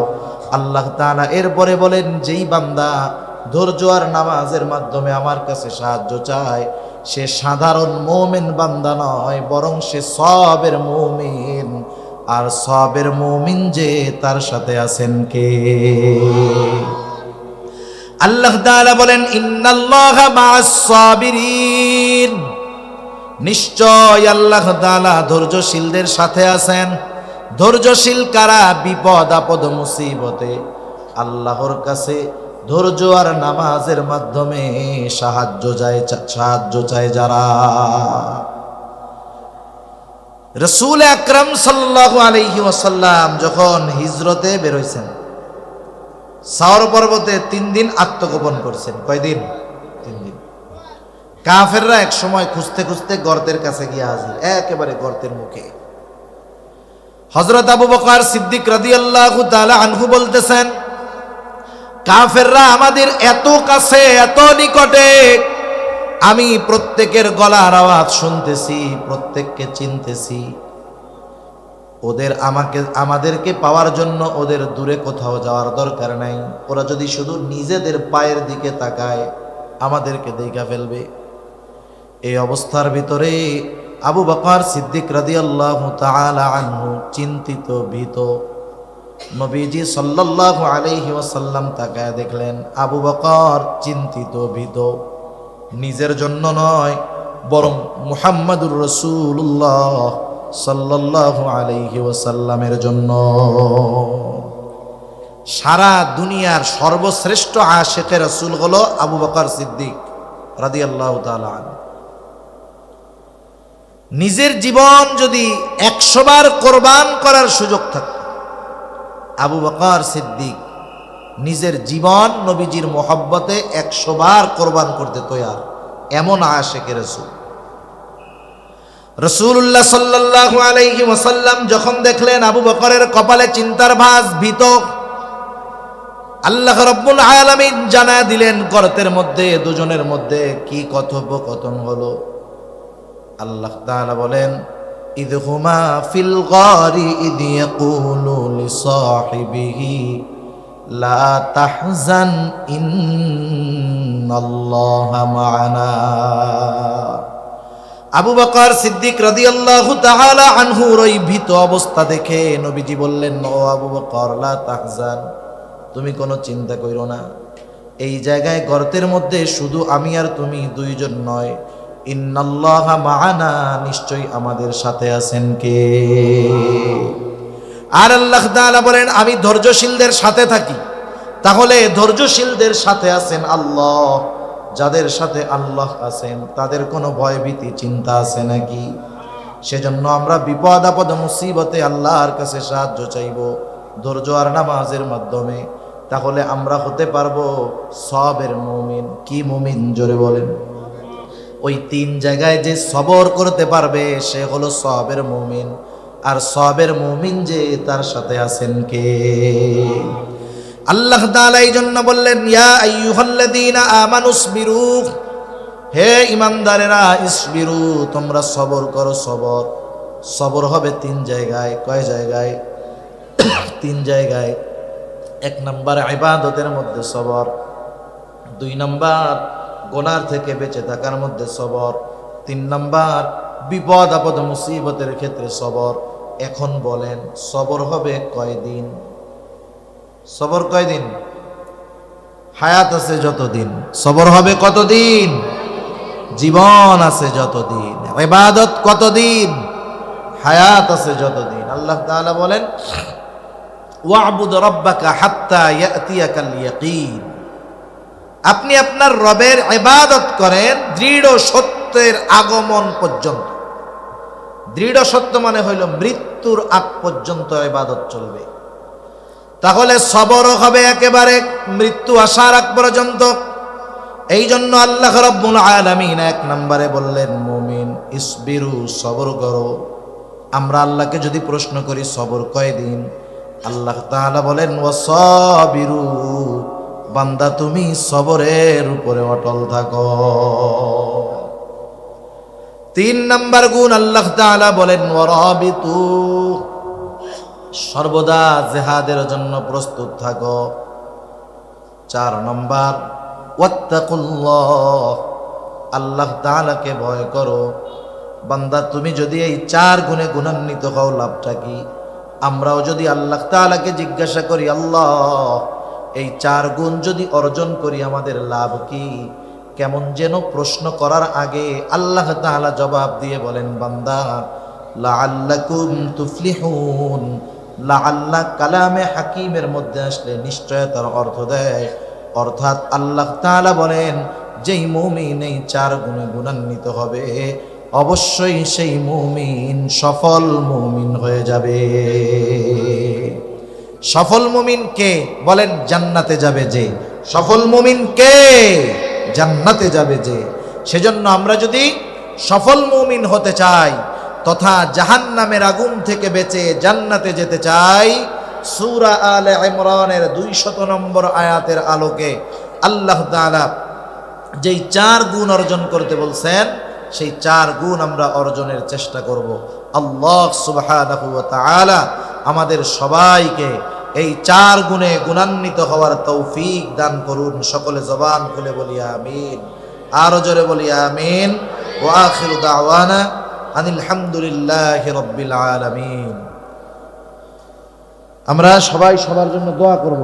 আল্লাহ তাআলা এরপরে বলেন যেই বান্দা ধৈর্য আর নামাজের মাধ্যমে আমার কাছে সাহায্য চায় সে সাধারণ মুমিন বান্দা নয়, বরং সে সবের মুমিন। আর সবের মুমিন যে তার সাথে আছেন কে? আল্লাহ তাআলা বলেন ইন্নাল্লাহা মা'আস সাবিরিন, নিশ্চয় আল্লাহ তাআলা ধৈর্যশীলদের সাথে আছেন। ধৈর্যশীল কারা? বিপদ আপদ মুসিবতে আল্লাহর কাছে ধৈর্য আর নামাজের মাধ্যমে সাহায্য চায় যারা। রাসূল আকরাম সাল্লাল্লাহু আলাইহি ওয়াসাল্লাম যখন হিজরতে বের হইছেন, সাওর পর্বতে 3 দিন আত্মগোপন করছেন। কয়দিন? 3 দিন। কাফেররা এক সময় খুঁজতে খুঁজতে গর্তের কাছে গিয়ে হাজির, একেবারে গর্তের মুখে। হযরত আবু বকর সিদ্দিক রাদিয়াল্লাহু তাআলা আনহু বলতেছেন কাফেররা আমাদের এত কাছে, এত নিকটে, আমি প্রত্যেকের গলার আওয়াজ শুনতেছি, প্রত্যেককে চিনতেছি। ওদের আমাদেরকে পাওয়ার জন্য ওদের দূরে কোথাও যাওয়ার দরকার নাই। ওরা যদি শুধু নিজেদের পায়ের দিকে তাকায় আমাদেরকে দেখা ফেলবে। এই অবস্থার ভিতরে আবু বকর সিদ্দিক রাদিয়াল্লাহু তাআলা আনহু চিন্তিত ভীত। নবীজি সাল্লাল্লাহু আলাইহি ওয়াসাল্লাম তাকায় দেখলেন আবু বকর চিন্তিত ভীত, নিজের জন্য নয় বরং মুহাম্মাদুর রাসূলুল্লাহ সাল্লাল্লাহু আলাইহি ওয়াসাল্লামের জন্য। সারা দুনিয়ার সর্বশ্রেষ্ঠ আশিকে রাসূল হলো আবু বকর সিদ্দিক রাদিয়াল্লাহু তাআলা আনহু। নিজের জীবন যদি 100 বার কোরবান করার সুযোগ থাকত, আবু বকর সিদ্দিক নিজের জীবন নবীজির মোহব্বতে 100 বার কোরবান করতে তৈয়ার, এমন আশিকে রাসূল। রাসূলুল্লাহ সাল্লাল্লাহু আলাইহি ওয়াসাল্লাম যখন দেখলেন আবু বকরের কপালে চিন্তার ভাঁজ, ভীত, আল্লাহ রাব্বুল আলামিন জানায় দিলেন গর্তের মধ্যে দুজনের মধ্যে কি কথোপকথন হলো। আল্লাহ তাআলা বলেন ইয হুমা ফিল গারি ইয ইয়াকুলু লিসাহিবিহি লা তাহজান ইন্নাল্লাহা মা'ানা। আবু বকর সিদ্দিক রাদিয়াল্লাহু তাআলা আনহুর ওই ভীত অবস্থা দেখে নবীজি বললেন, ও আবু বকর লা তাহজান, তুমি কোনো চিন্তা কইরো না। এই জায়গায় গর্তের মধ্যে শুধু আমি আর তুমি দুইজন নয়, ইন্নাল্লাহা মা'ানা, নিশ্চয়ই আমাদের সাথে আছেন কে? আর আল্লাহ তাআলা বলেন আমি ধৈর্যশীলদের সাথে থাকি। তাহলে ধৈর্যশীলদের সাথে আছেন আল্লাহ। যাদের সাথে আল্লাহ আছেন তাদের কোনো ভয় ভীতি চিন্তা আছে নাকি? সেজন্য আমরা বিপদ আপদ মুসিবতে আল্লাহর কাছে সাহায্য চাইব ধৈর্য আর নামাজের মাধ্যমে। তাহলে আমরা হতে পারবো সবের মুমিন। কি মুমিন? জোরে বলেন। ওই 3 জায়গায় যে সবর করতে পারবে সে হলো সবের মুমিন। আর সবের মুমিন যে তার সাথে আছেন কে? আল্লাহ তাআলা এই জন্য বললেন ইয়া আইয়ুহাল্লাযীনা আমানুসবিরু, হে ঈমানদারেরা, ইসবিরু, তোমরা সবর করো। সবর সবর হবে 3 জায়গায়। কয় জায়গায়? 3 জায়গায়। 1 নাম্বার ইবাদতের মধ্যে সবর, 2 নাম্বার গুনার থেকে বেঁচে থাকার মধ্যে সবর, 3 নাম্বার বিপদ আপদ মুসিবতের ক্ষেত্রে সবর। এখন বলেন সবর হবে কয়দিন? সবর কয়দিন? হায়াত আছে যতদিন সবর হবে কতদিন? জীবন আছে যতদিন। ইবাদত কতদিন? হায়াত আছে যতদিন। আল্লাহ তাআলা বলেন ওয়া'বুদ রাব্বাকা হাত্তা ইয়াতিয়াকাল ইয়াকিন, আপনি আপনার রবের ইবাদত করেন দৃঢ় সত্যের আগমন পর্যন্ত। দৃঢ় সত্য মানে হইল মৃত্যুর আগ পর্যন্ত ইবাদত চলবে। তাহলে সবরও হবে একেবারে মৃত্যু আসার আগ পর্যন্ত। এই জন্য আল্লাহ রাব্বুল আলামিন 1 নম্বরে বললেন মুমিন ইসবিরু, সবর করো। আমরা আল্লাহকে যদি প্রশ্ন করি সবর কয়দিন, আল্লাহ তাআলা বলেন ওয়াসাবিরু, বান্দা তুমি সবরের উপরে অটল থাকো। 3 নম্বর গুণ আল্লাহ তাআলা বলেন ওয়ারাবিতু, সর্বদা জিহাদের জন্য প্রস্তুত থাকো। 4 নম্বর ওয়াত্তাকুল্লাহ, আল্লাহ তাআলাকে ভয় করো। বান্দা তুমি যদি এই 4 গুণে গুণান্বিত হও লাভটা কি? আমরাও যদি আল্লাহ তাআলাকে জিজ্ঞাসা করি আল্লাহ এই 4 গুণ যদি অর্জন করি আমাদের লাভ কি? কেমন যেন প্রশ্ন করার আগে আল্লাহ তাআলা জবাব দিয়ে বলেন বান্দা লাআল্লাকুম তুফলিহুন। লাআল্লাহ কালামে হাকিমের মধ্যে আসলে নিশ্চয়তার অর্থ দেয়। অর্থাৎ আল্লাহ তাআলা বলেন যেই মুমিন এই 4 গুণে গুণান্বিত হবে অবশ্যই সেই মুমিন সফল মুমিন হয়ে যাবে। সফল মুমিন কে? বলেন জান্নাতে যাবে যে। সফল মুমিন কে? জান্নাতে যাবে যে। সেজন্য আমরা যদি সফল মুমিন হতে চাই তথা জাহান্নামের আগুন থেকে বেঁচে জান্নাতে যেতে চাই, সূরা আলে ইমরানের 200 নম্বর আয়াতের আলোকে আল্লাহ তাআলা যেই 4 গুণ অর্জন করতে বলছেন সেই 4 গুণ আমরা অর্জনের চেষ্টা করব। আল্লাহ সুবহানাহু ওয়া তাআলা আমাদের সবাইকে এই 4 গুণে গুণান্বিত হওয়ার তৌফিক দান করুন। সকলে জবান খুলে বলি আমিন, আরো জোরে বলি আমিন। ওয়া আখিরু দাওয়ানা আনিল হামদুলিল্লাহি রাব্বিল আলামিন। আমরা সবাই সবার জন্য দোয়া করব।